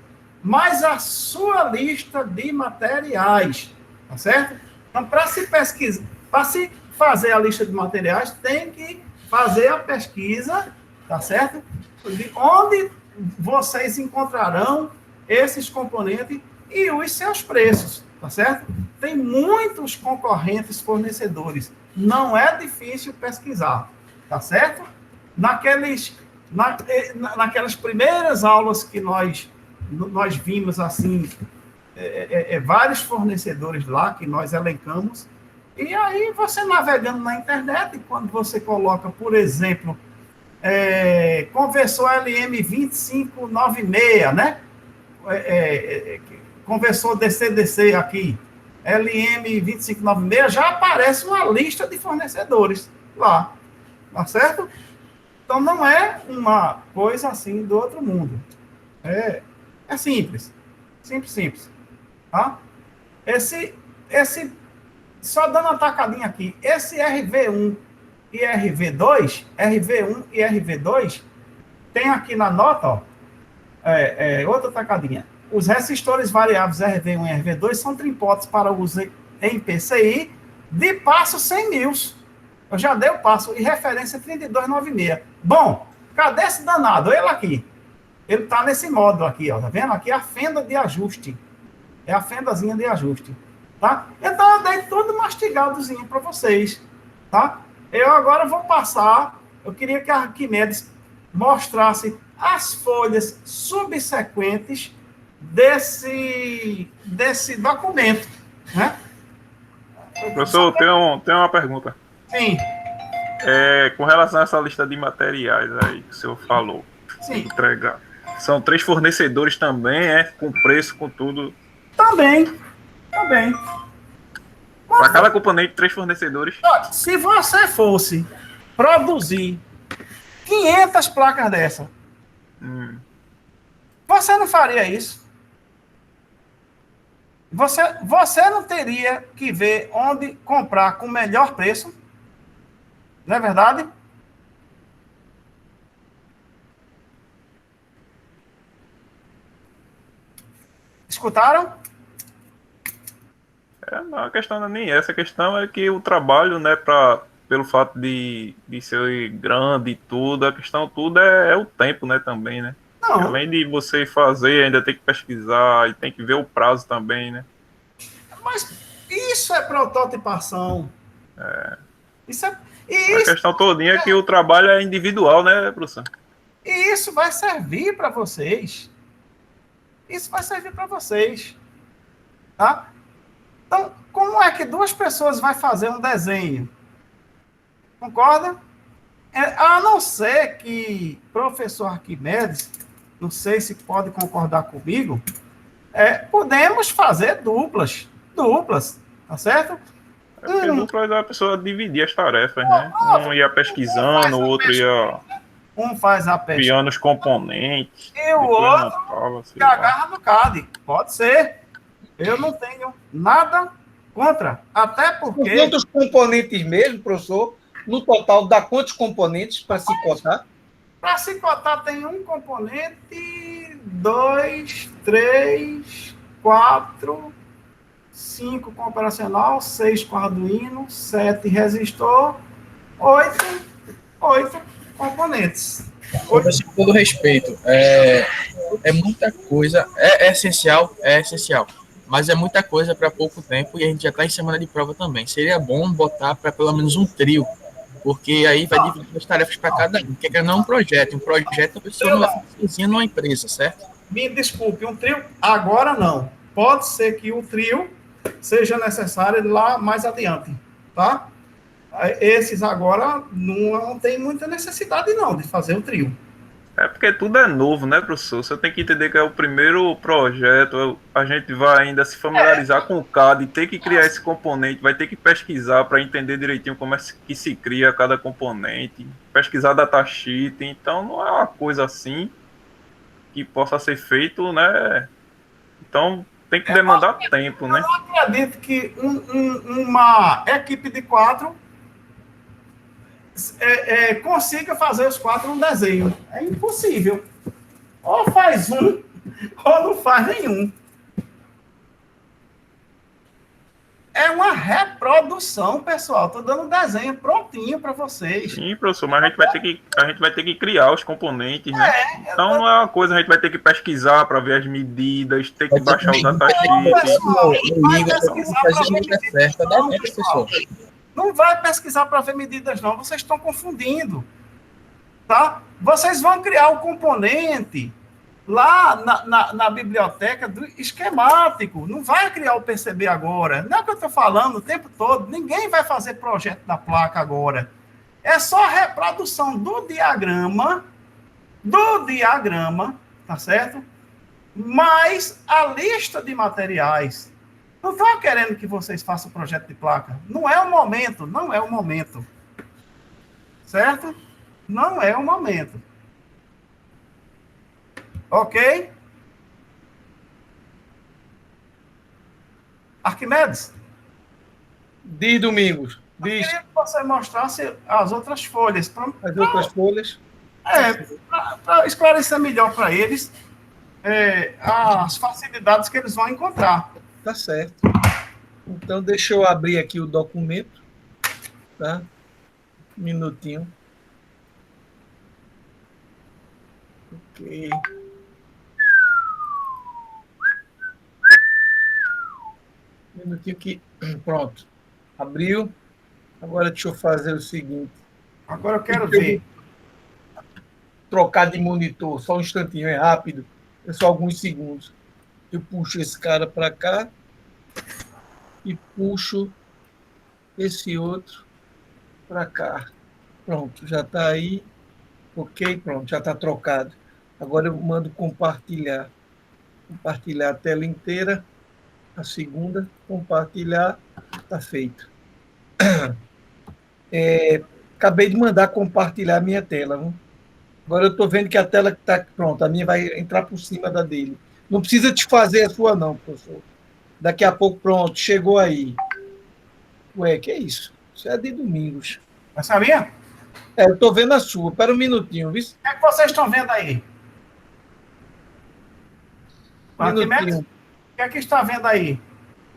mais a sua lista de materiais, tá certo? Então, para se pesquisar, para se fazer a lista de materiais, tem que fazer a pesquisa, tá certo? De onde vocês encontrarão esses componentes e os seus preços, tá certo? Tem muitos concorrentes fornecedores não é difícil pesquisar, tá certo? Naquelas primeiras aulas que nós vimos, assim, vários fornecedores lá que nós elencamos, e aí você navegando na internet, quando você coloca, por exemplo, conversor LM2596, né? Conversor DC-DC aqui, LM2596, já aparece uma lista de fornecedores lá, tá certo? Então, não é uma coisa assim do outro mundo. É simples. Simples. Tá? Só dando uma tacadinha aqui, esse RV1 e RV2, tem aqui na nota, ó, outra tacadinha. Os resistores variáveis RV1 e RV2 são trimpotes para uso em PCI de passo 100 mil. Eu já dei o passo e referência 3296. Bom, cadê esse danado? Ele aqui. Ele está nesse módulo aqui, ó. Tá vendo? Aqui é a fenda de ajuste. É a fendazinha de ajuste. Tá? Então, eu dei tudo mastigadozinho para vocês. Tá? Eu agora vou passar. Eu queria que a Arquimedes mostrasse as folhas subsequentes desse documento. Né? Professor, tem uma pergunta. Sim. Com relação a essa lista de materiais aí que o senhor falou, Sim. Entregar. São 3 fornecedores também, com preço, com tudo? Também. Para cada componente, 3 fornecedores? Se você fosse produzir 500 placas dessa, você não faria isso. Você não teria que ver onde comprar com melhor preço. Não é verdade? Escutaram? Não, a questão não é nem essa. A questão é que o trabalho, né, pelo fato de ser grande e tudo, a questão tudo é o tempo, né, também, né? Não. Além de você fazer, ainda tem que pesquisar e tem que ver o prazo também, né? Mas isso é prototipação. Isso é... A questão todinha é que o trabalho é individual, né, professor? E isso vai servir para vocês. Tá? Então, como é que 2 pessoas vão fazer um desenho? Concorda? A não ser que professor Arquimedes, não sei se pode concordar comigo, podemos fazer duplas, tá certo? Porque duplas a pessoa dividir as tarefas, né? Um ia pesquisando, o outro ia... Um faz a pesquisa. Criando os componentes. E o outro que agarra no CAD. Pode ser. Eu não tenho nada contra. Até porque... Quantos componentes mesmo, professor? No total, dá quantos componentes para se cotar? Para se cotar, tem um componente, 2, 3, 4, 5 com operacional, 6 com Arduino, 7 resistor, 8 componentes. Com todo respeito, é muita coisa, é essencial, mas é muita coisa para pouco tempo e a gente já está em semana de prova também. Seria bom botar para pelo menos um trio, porque aí vai dividir as tarefas para cada um, porque não é um projeto a pessoa não vai fazer sozinha numa empresa, certo? Me desculpe, um trio agora não. Pode ser que o trio seja necessário lá mais adiante, tá? Esses agora não tem muita necessidade não de fazer o trio. É porque tudo é novo, né, professor? Você tem que entender que é o primeiro projeto, a gente vai ainda se familiarizar com o CAD, ter que criar esse componente, vai ter que pesquisar para entender direitinho como é que se cria cada componente, pesquisar datasheet, então não é uma coisa assim que possa ser feito, né? Então tem que demandar tempo, né? Eu não acredito que uma equipe de 4 consiga fazer os 4 um desenho. É impossível. Ou faz um, ou não faz nenhum. É uma reprodução, pessoal. Estou dando um desenho prontinho para vocês. Sim, professor, mas a gente vai ter que criar os componentes, né? Então não é uma coisa, a gente vai ter que pesquisar para ver as medidas, ter que baixar o datasheet. Não vai pesquisar para ver medidas, não. Vocês estão confundindo. Tá? Vocês vão criar o componente lá na biblioteca do esquemático. Não vai criar o PCB agora. Não é o que eu estou falando o tempo todo. Ninguém vai fazer projeto da placa agora. É só a reprodução do diagrama, tá certo? Mais a lista de materiais. Não estou querendo que vocês façam o projeto de placa. Não é o momento, não é o momento. Certo? Não é o momento. Ok? Arquimedes? Diz, Domingos. Eu queria que você mostrasse as outras folhas. As outras folhas? Para esclarecer melhor para eles as facilidades que eles vão encontrar. Tá certo. Então, deixa eu abrir aqui o documento. Tá? Um minutinho. Ok. Um minutinho que... Pronto. Abriu. Agora deixa eu fazer o seguinte. Agora eu quero ver. Trocar de monitor. Só um instantinho, é rápido. É só alguns segundos. Eu puxo esse cara para cá e puxo esse outro para cá. Pronto, já está aí. Ok, pronto, já está trocado. Agora eu mando compartilhar. Compartilhar a tela inteira. A segunda, compartilhar, está feito. Acabei de mandar compartilhar a minha tela. Viu? Agora eu estou vendo que a tela está pronta. A minha vai entrar por cima da dele. Não precisa te fazer a sua, não, professor. Daqui a pouco, pronto, chegou aí. Ué, que é isso? Isso é de Domingos. Essa é a minha? Eu estou vendo a sua. Espera um minutinho, viu? O que vocês estão vendo aí? Arquimedes? O que é que está vendo aí?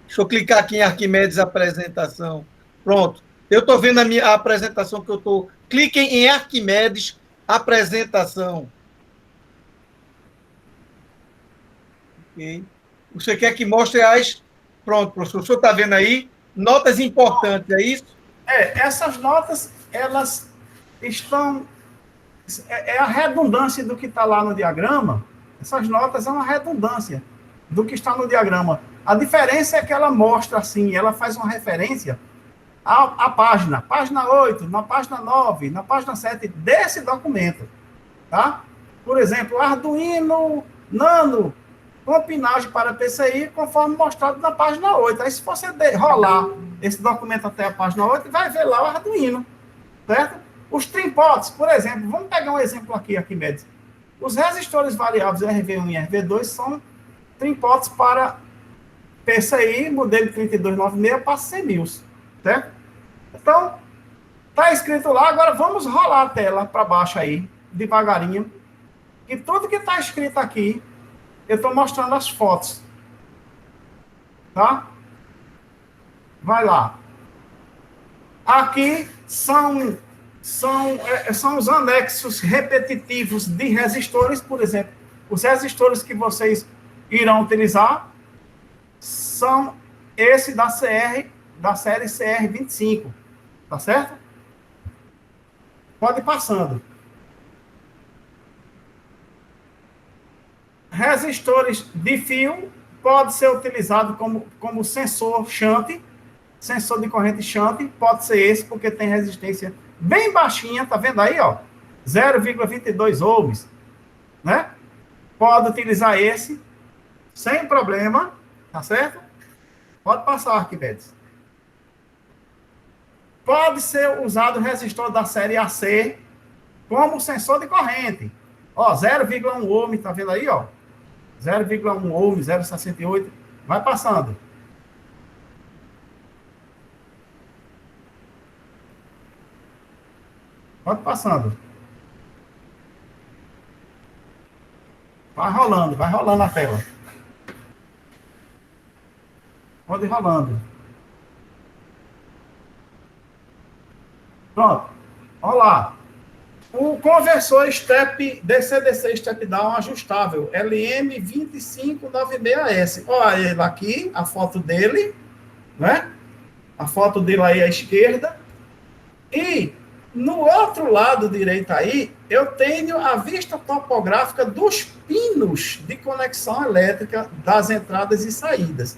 Deixa eu clicar aqui em Arquimedes apresentação. Pronto. Eu estou vendo a apresentação que eu estou... Cliquem em Arquimedes apresentação. Ok. Você quer que mostre as... Pronto, professor. O senhor está vendo aí? Notas importantes, é isso? Essas notas, elas estão... É a redundância do que está lá no diagrama. Essas notas é uma redundância do que está no diagrama. A diferença é que ela mostra assim, ela faz uma referência à página. Página 8, na página 9, na página 7 desse documento. Tá? Por exemplo, Arduino Nano com pinagem para PCI, conforme mostrado na página 8. Aí, se você rolar esse documento até a página 8, vai ver lá o Arduino. Certo? Os trimpotes, por exemplo, vamos pegar um exemplo aqui, Arquimedes. Os resistores variáveis RV1 e RV2 são trimpotes para PCI, modelo 3296 para 100 mil. Certo? Então, está escrito lá. Agora, vamos rolar a tela para baixo aí, devagarinho. E tudo que está escrito aqui, eu estou mostrando as fotos. Tá? Vai lá. Aqui são os anexos repetitivos de resistores, por exemplo. Os resistores que vocês irão utilizar são esse da série CR25. Tá certo? Pode ir passando. Resistores de fio pode ser utilizado como sensor shunt, sensor de corrente shunt, pode ser esse, porque tem resistência bem baixinha, tá vendo aí, ó? 0,22 ohms, né? Pode utilizar esse, sem problema, tá certo? Pode passar, Arquimedes. Pode ser usado o resistor da série AC como sensor de corrente. Ó, 0,1 ohm, tá vendo aí, ó? 0,1 ohm, 0,68, vai passando. Pode passando. Vai rolando a tela. Pode ir rolando. Pronto. Olha lá. O conversor step DC-DC step down ajustável LM2596S. Olha ele aqui, a foto dele, né? A foto dele aí à esquerda. E no outro lado direito aí, eu tenho a vista topográfica dos pinos de conexão elétrica das entradas e saídas,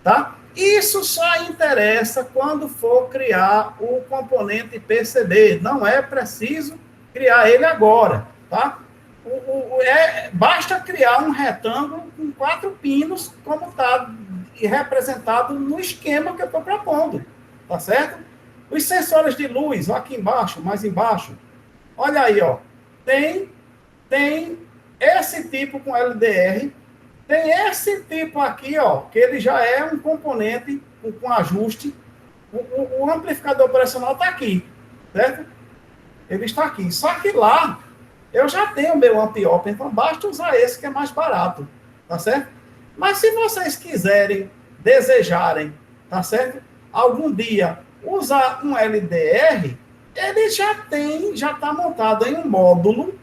tá? Isso só interessa quando for criar o componente PCB. Não é preciso criar ele agora, tá? Basta criar um retângulo com 4 pinos, como está representado no esquema que eu estou propondo, tá certo? Os sensores de luz, aqui embaixo, mais embaixo, olha aí, ó, tem esse tipo com LDR, tem esse tipo aqui, ó, que ele já é um componente com ajuste. O amplificador operacional está aqui, certo? Ele está aqui. Só que lá eu já tenho o meu amp-op, então basta usar esse que é mais barato, tá certo? Mas se vocês quiserem, desejarem, tá certo? Algum dia usar um LDR, ele já está montado em um módulo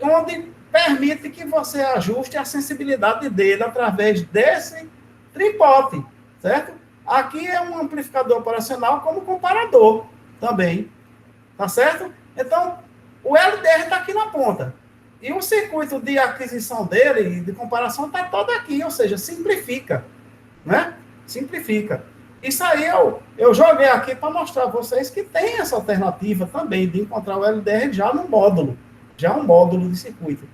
onde permite que você ajuste a sensibilidade dele através desse tripote, certo? Aqui é um amplificador operacional como comparador também, tá certo? Então, o LDR está aqui na ponta. E o circuito de aquisição dele, de comparação, está todo aqui, ou seja, simplifica, né? Simplifica. Isso aí eu joguei aqui para mostrar a vocês que tem essa alternativa também de encontrar o LDR já no módulo, já um módulo de circuito.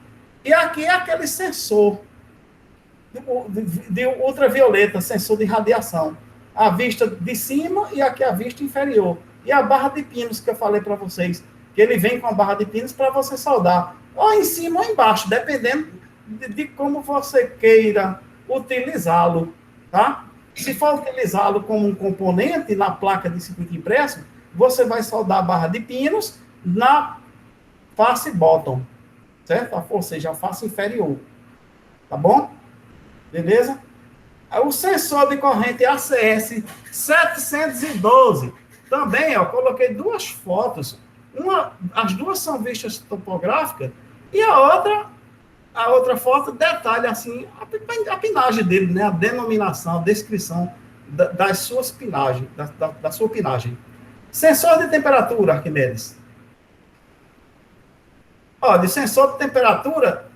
E aqui é aquele sensor de ultravioleta, sensor de radiação. A vista de cima e aqui a vista inferior. E a barra de pinos que eu falei para vocês, que ele vem com a barra de pinos para você soldar, ou em cima ou embaixo, dependendo de como você queira utilizá-lo, tá? Se for utilizá-lo como um componente na placa de circuito impresso, você vai soldar a barra de pinos na face bottom, certo? Ou seja, a face inferior, tá bom? Beleza? O sensor de corrente ACS 712, também, ó, coloquei 2 fotos. As duas são vistas topográficas e a outra foto detalha assim a pinagem dele, né? A denominação, a descrição das suas pinagens, da sua pinagem. Sensor de temperatura, Arquimedes. Ó, de sensor de temperatura,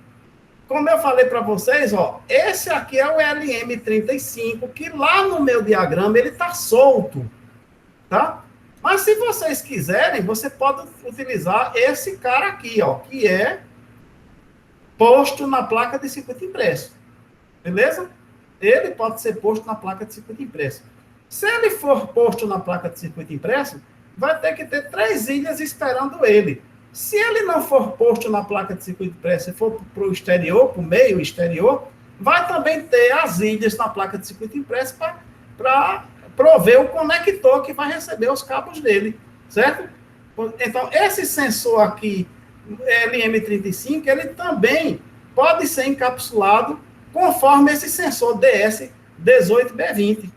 como eu falei para vocês, ó, esse aqui é o LM35, que lá no meu diagrama ele está solto, tá? Mas se vocês quiserem, você pode utilizar esse cara aqui, ó, que é posto na placa de circuito impresso. Beleza? Ele pode ser posto na placa de circuito impresso. Se ele for posto na placa de circuito impresso, vai ter que ter 3 ilhas esperando ele. Se ele não for posto na placa de circuito impresso e for para o exterior, para o meio exterior, vai também ter as ilhas na placa de circuito impresso para prover o conector que vai receber os cabos dele, certo? Então, esse sensor aqui, LM35, ele também pode ser encapsulado conforme esse sensor DS18B20,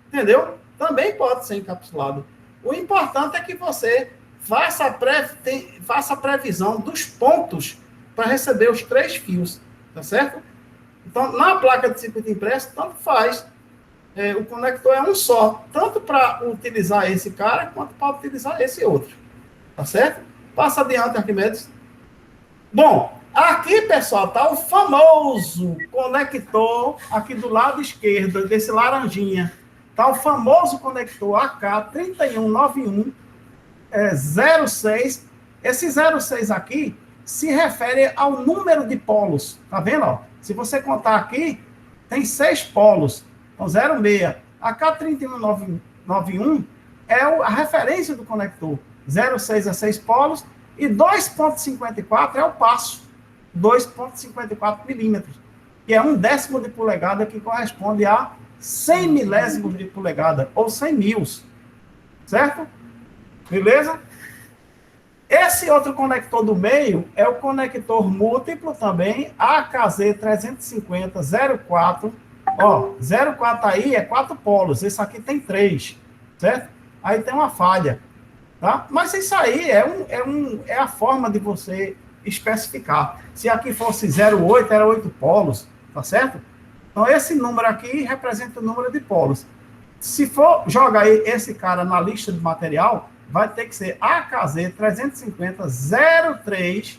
entendeu? Também pode ser encapsulado. O importante é que você faça a previsão dos pontos para receber os 3 fios, tá certo? Então, na placa de circuito impresso, tanto faz. O conector é um só, tanto para utilizar esse cara, quanto para utilizar esse outro. Tá certo? Passa adiante, Arquimedes. Bom, aqui, pessoal, tá o famoso conector, aqui do lado esquerdo, desse laranjinha. Tá o famoso conector AK3191 06. Esse 06 aqui se refere ao número de polos. Tá vendo? Ó? Se você contar aqui, tem 6 polos. Então, 06. A K3191 é a referência do conector. 06 é 6 polos e 2,54 é o passo. 2,54 milímetros, que é 1/10 de polegada, que corresponde a 100 milésimos de polegada, ou 100 mils. Certo? Beleza? Esse outro conector do meio é o conector múltiplo também, AKZ350-04. Ó, 04 aí é 4 polos, esse aqui tem 3, certo? Aí tem uma falha, tá? Mas isso aí é a forma de você especificar. Se aqui fosse 08, era 8 polos, tá certo? Então, esse número aqui representa o número de polos. Se for jogar esse cara na lista de material, vai ter que ser AKZ 350-03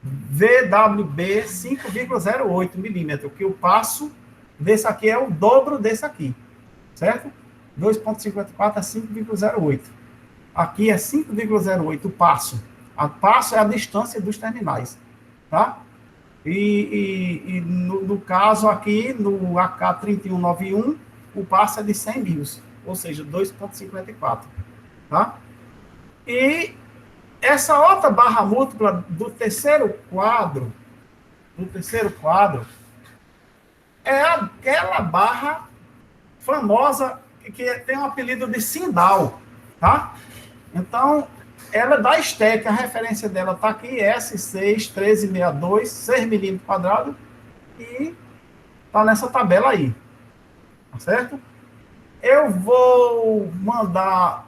VWB 5,08 milímetros, que o passo desse aqui é o dobro desse aqui, certo? 2,54 a 5,08. Aqui é 5,08 o passo. A passo é a distância dos terminais, tá? E no caso aqui, no AK3191, o passo é de 100 mil, ou seja, 2,54, tá? E essa outra barra múltipla do terceiro quadro é aquela barra famosa que tem um apelido de Sindal, tá? Então, ela é da STEC, a referência dela está aqui, S6-1362, 6 milímetros quadrados, e está nessa tabela aí, tá certo? Eu vou mandar...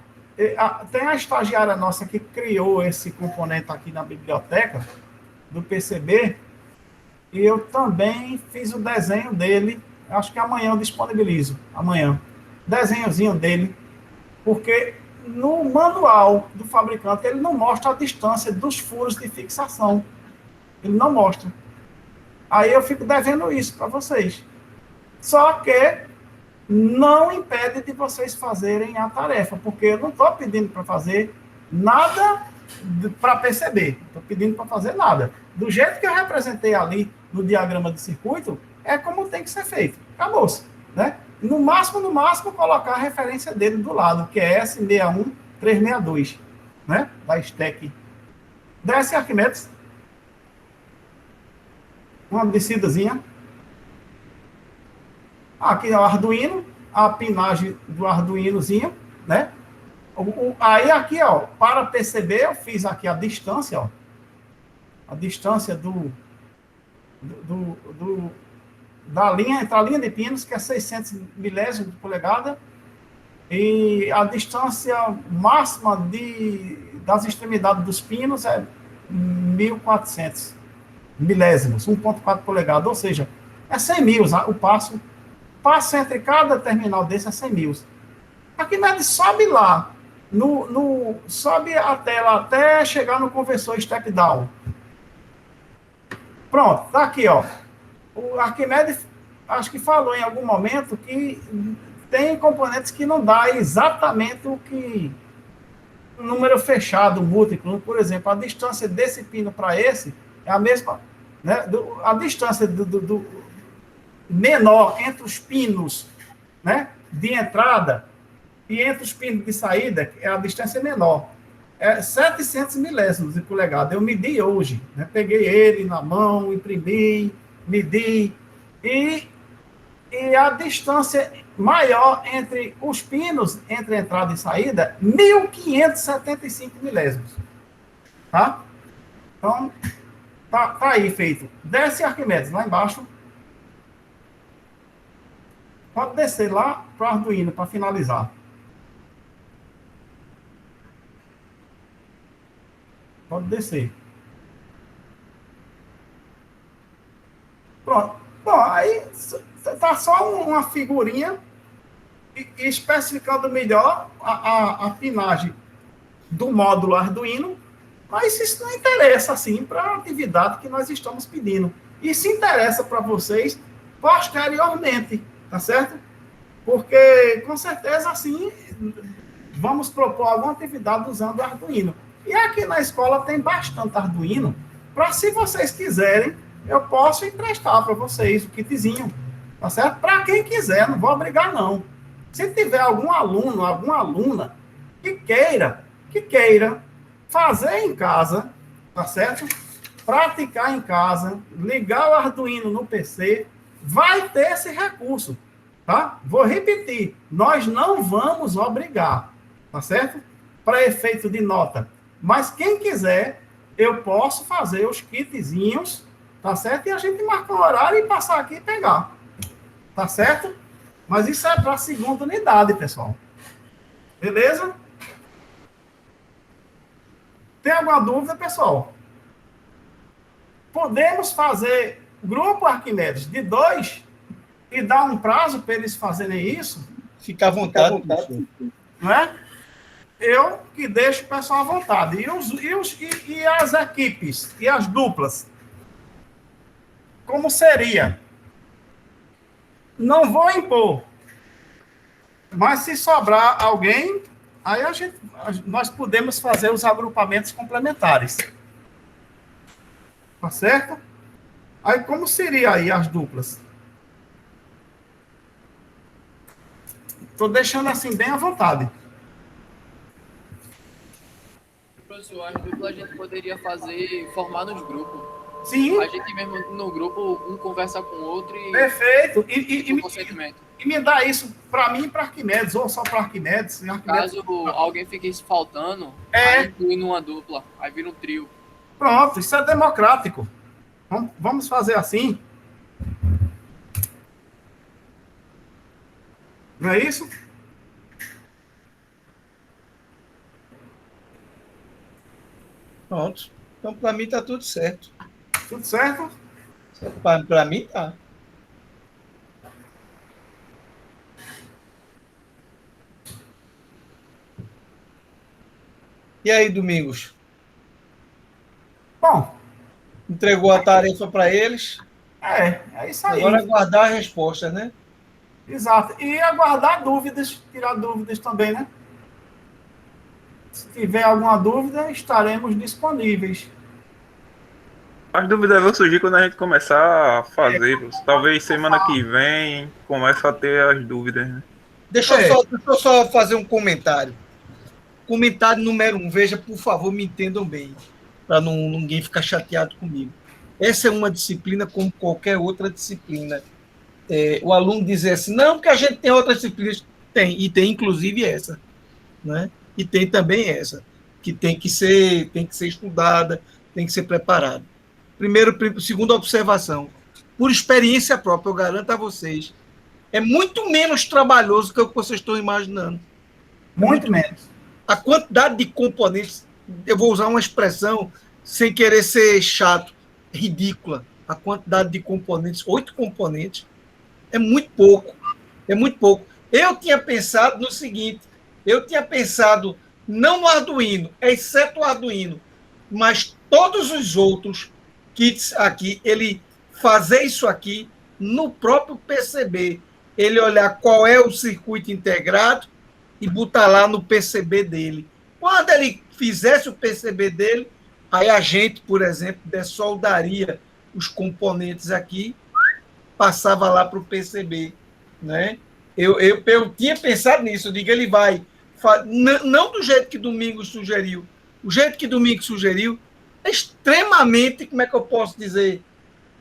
Tem a estagiária nossa que criou esse componente aqui na biblioteca, do PCB, e eu também fiz o desenho dele, acho que amanhã eu disponibilizo, amanhã, desenhozinho dele, porque no manual do fabricante ele não mostra a distância dos furos de fixação, ele não mostra. Aí eu fico devendo isso para vocês. Só que não impede de vocês fazerem a tarefa, porque eu não estou pedindo para fazer nada para perceber, estou pedindo para fazer nada. Do jeito que eu representei ali no diagrama de circuito, é como tem que ser feito. Acabou-se, né? No máximo, colocar a referência dele do lado, que é S61362, né? Da STEC. Desce, Arquimedes. Uma descidazinha. Aqui é o Arduino, a pinagem do Arduinozinho, né? Aí aqui, ó, para perceber, eu fiz aqui a distância, ó. A distância da linha, entre a linha de pinos, que é 600 milésimos de polegada, e a distância máxima das extremidades dos pinos é 1.400 milésimos, 1,4 polegadas, ou seja, é 100 mil, o passo entre cada terminal desse é 100 mil. Aqui na sobe lá, sobe a tela até chegar no conversor step down. Pronto, tá aqui, ó. O Arquimedes, acho que falou em algum momento que tem componentes que não dá exatamente o que um número fechado, múltiplo. Por exemplo, a distância desse pino para esse é a mesma, né? A distância do menor entre os pinos, né, de entrada e entre os pinos de saída, é a distância menor. É 700 milésimos de polegada. Eu medi hoje, né? Peguei ele na mão, imprimi, medi, e a distância maior entre os pinos, entre entrada e saída, 1.575 milésimos. Tá? Então, tá aí feito. Desce, Arquimedes, lá embaixo. Pode descer lá para o Arduino, para finalizar. Pode descer. Pronto. Bom, aí tá só uma figurinha especificando melhor a pinagem do módulo Arduino, mas isso não interessa, assim, para a atividade que nós estamos pedindo. Isso interessa para vocês posteriormente, tá certo? Porque, com certeza, assim, vamos propor alguma atividade usando o Arduino. E aqui na escola tem bastante Arduino, para, se vocês quiserem, eu posso emprestar para vocês o kitzinho, tá certo? Para quem quiser, não vou obrigar, não. Se tiver algum aluno, alguma aluna que queira fazer em casa, tá certo? Praticar em casa, ligar o Arduino no PC, vai ter esse recurso, tá? Vou repetir, nós não vamos obrigar, tá certo? Para efeito de nota. Mas quem quiser, eu posso fazer os kitzinhos, tá certo? E a gente marca um horário e passar aqui e pegar, tá certo? Mas isso é para a segunda unidade, pessoal. Beleza? Tem alguma dúvida, pessoal? Podemos fazer grupo Arquimedes de 2 e dar um prazo para eles fazerem isso? Fica à vontade. Professor. Não é? Eu que deixo o pessoal à vontade. E as equipes? E as duplas? Como seria? Não vou impor. Mas se sobrar alguém, aí nós podemos fazer os agrupamentos complementares. Tá certo? Aí como seria aí as duplas? Estou deixando assim bem à vontade. Professor, as duplas a gente poderia formar nos grupos. Sim. A gente mesmo no grupo, um conversa com o outro e... Perfeito. E me dá isso para mim e para Arquimedes, ou só para Arquimedes. Caso alguém fique faltando, aí inclui numa dupla, aí vira um trio. Pronto, isso é democrático. Vamos fazer assim. Não é isso? Pronto. Então, para mim, está tudo certo. Tudo certo? Para mim, tá. E aí, Domingos? Bom. Entregou a tarefa para eles? É isso aí. Agora aguardar a resposta, né? Exato. E aguardar dúvidas, tirar dúvidas também, né? Se tiver alguma dúvida, estaremos disponíveis. As dúvidas vão surgir quando a gente começar a fazer. Talvez semana que vem comece a ter as dúvidas, né? Deixa eu só fazer um comentário. Comentário número 1. Veja, por favor, me entendam bem, para ninguém ficar chateado comigo. Essa é uma disciplina como qualquer outra disciplina. O aluno dizer assim, não, porque a gente tem outras disciplinas. Tem, e tem inclusive essa. Né? E tem também essa, que tem que ser estudada, tem que ser preparada. Segunda observação. Por experiência própria, eu garanto a vocês, é muito menos trabalhoso que o que vocês estão imaginando. Muito menos. A quantidade de componentes, eu vou usar uma expressão sem querer ser chato, ridícula. A quantidade de componentes, 8 componentes, é muito pouco. É muito pouco. Eu tinha pensado no seguinte, não no Arduino, exceto o Arduino, mas todos os outros kits aqui, ele fazer isso aqui no próprio PCB, ele olhar qual é o circuito integrado e botar lá no PCB dele. Quando ele fizesse o PCB dele, aí a gente, por exemplo, dessoldaria os componentes aqui, passava lá para o PCB, né? Eu tinha pensado nisso, eu digo, ele vai, não do jeito que Domingos sugeriu, o jeito que Domingos sugeriu é extremamente, como é que eu posso dizer,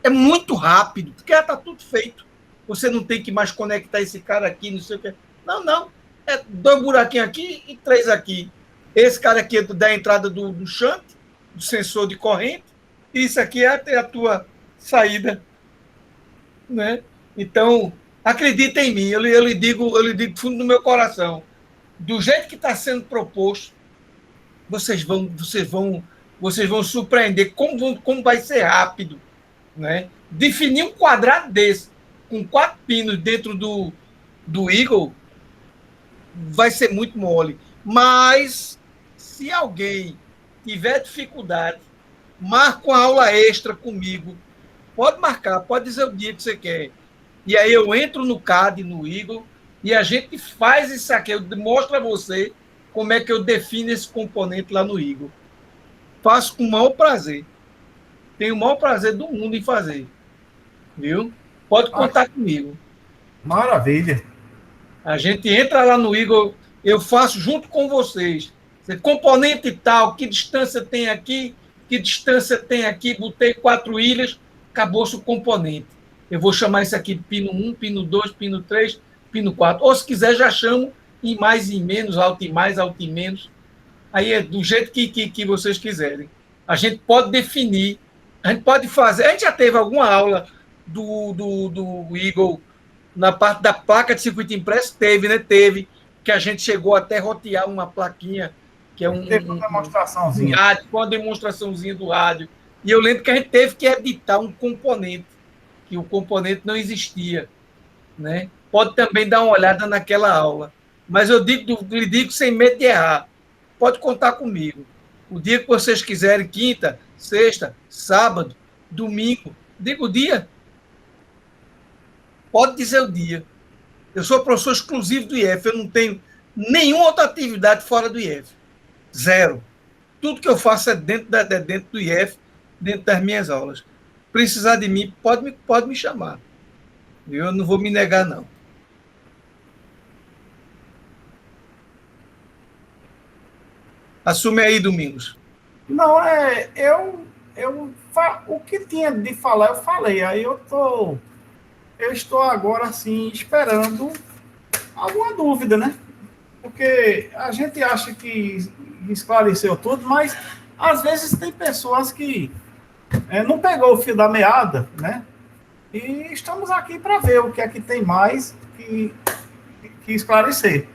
é muito rápido, porque já está tudo feito, você não tem que mais conectar esse cara aqui, não sei o que, não, é 2 buraquinhos aqui e 3 aqui, esse cara aqui é da entrada do shunt, do sensor de corrente, e isso aqui é a tua saída, né? Então, acredita em mim, eu lhe digo do fundo do meu coração, do jeito que está sendo proposto, vocês vão surpreender como vai ser rápido, né? Definir um quadrado desse, com 4 pinos dentro do Eagle, vai ser muito mole. Mas, se alguém tiver dificuldade, marca uma aula extra comigo. Pode marcar, pode dizer o dia que você quer. E aí eu entro no CAD, no Eagle, e a gente faz isso aqui. Eu mostro a você como é que eu defino esse componente lá no Eagle. Faço com o maior prazer. Tenho o maior prazer do mundo em fazer. Viu? Pode contar comigo. Maravilha. A gente entra lá no Eagle, eu faço junto com vocês. Componente tal, que distância tem aqui, botei 4 ilhas, acabou-se o componente. Eu vou chamar isso aqui de pino 1, pino 2, pino 3, pino 4. Ou se quiser, já chamo em mais e em menos, alto e mais, alto e menos. Aí é do jeito que vocês quiserem. A gente pode definir, a gente pode fazer. A gente já teve alguma aula do Eagle na parte da placa de circuito impresso? Teve, né? Teve, que a gente chegou até rotear uma plaquinha, que é uma demonstraçãozinha. Uma demonstraçãozinha do rádio. E eu lembro que a gente teve que editar um componente, que o componente não existia, né? pode também dar uma olhada naquela aula. Mas eu lhe digo sem medo de errar. Pode contar comigo. O dia que vocês quiserem, quinta, sexta, sábado, domingo, diga o dia. Pode dizer o dia. Eu sou professor exclusivo do IF, eu não tenho nenhuma outra atividade fora do IF. Zero. Tudo que eu faço é dentro do IF, dentro das minhas aulas. Precisar de mim, pode me chamar. Eu não vou me negar, não. Assume aí, Domingos. Não, o que tinha de falar, eu falei. Aí eu estou agora, assim, esperando alguma dúvida, né? Porque a gente acha que esclareceu tudo, mas às vezes tem pessoas que não pegou o fio da meada, né? E estamos aqui para ver o que é que tem mais que esclarecer.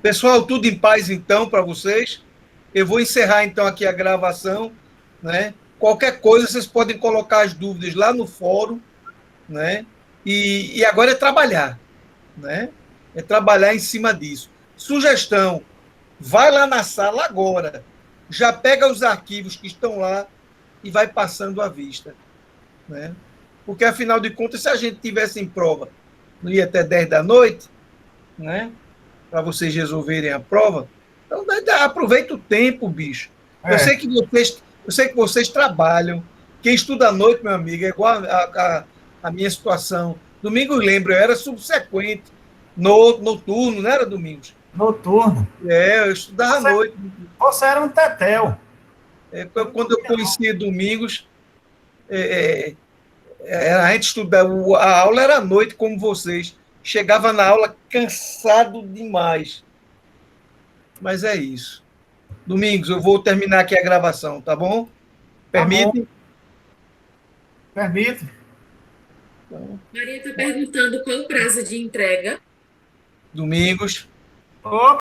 Pessoal, tudo em paz, então, para vocês. Eu vou encerrar, então, aqui a gravação, né? Qualquer coisa, vocês podem colocar as dúvidas lá no fórum, né? E agora é trabalhar, né? É trabalhar em cima disso. Sugestão, vai lá na sala agora, já pega os arquivos que estão lá e vai passando à vista, né? Porque, afinal de contas, se a gente tivesse em prova, não ia até 10 da noite, né? Para vocês resolverem a prova. Então, aproveita o tempo, bicho. Eu sei que vocês trabalham. Quem estuda à noite, meu amigo, é igual a minha situação. Domingos, lembro, eu era subsequente, noturno, não era, Domingos? Noturno. Eu estudava à noite. Você era um tetel. Quando eu conhecia Domingos, a gente estudava, a aula era à noite, como vocês. Chegava na aula cansado demais. Mas é isso. Domingos, eu vou terminar aqui a gravação, tá bom? Permite? Tá bom. Permite. Então, Maria está perguntando qual o prazo de entrega. Domingos. Opa!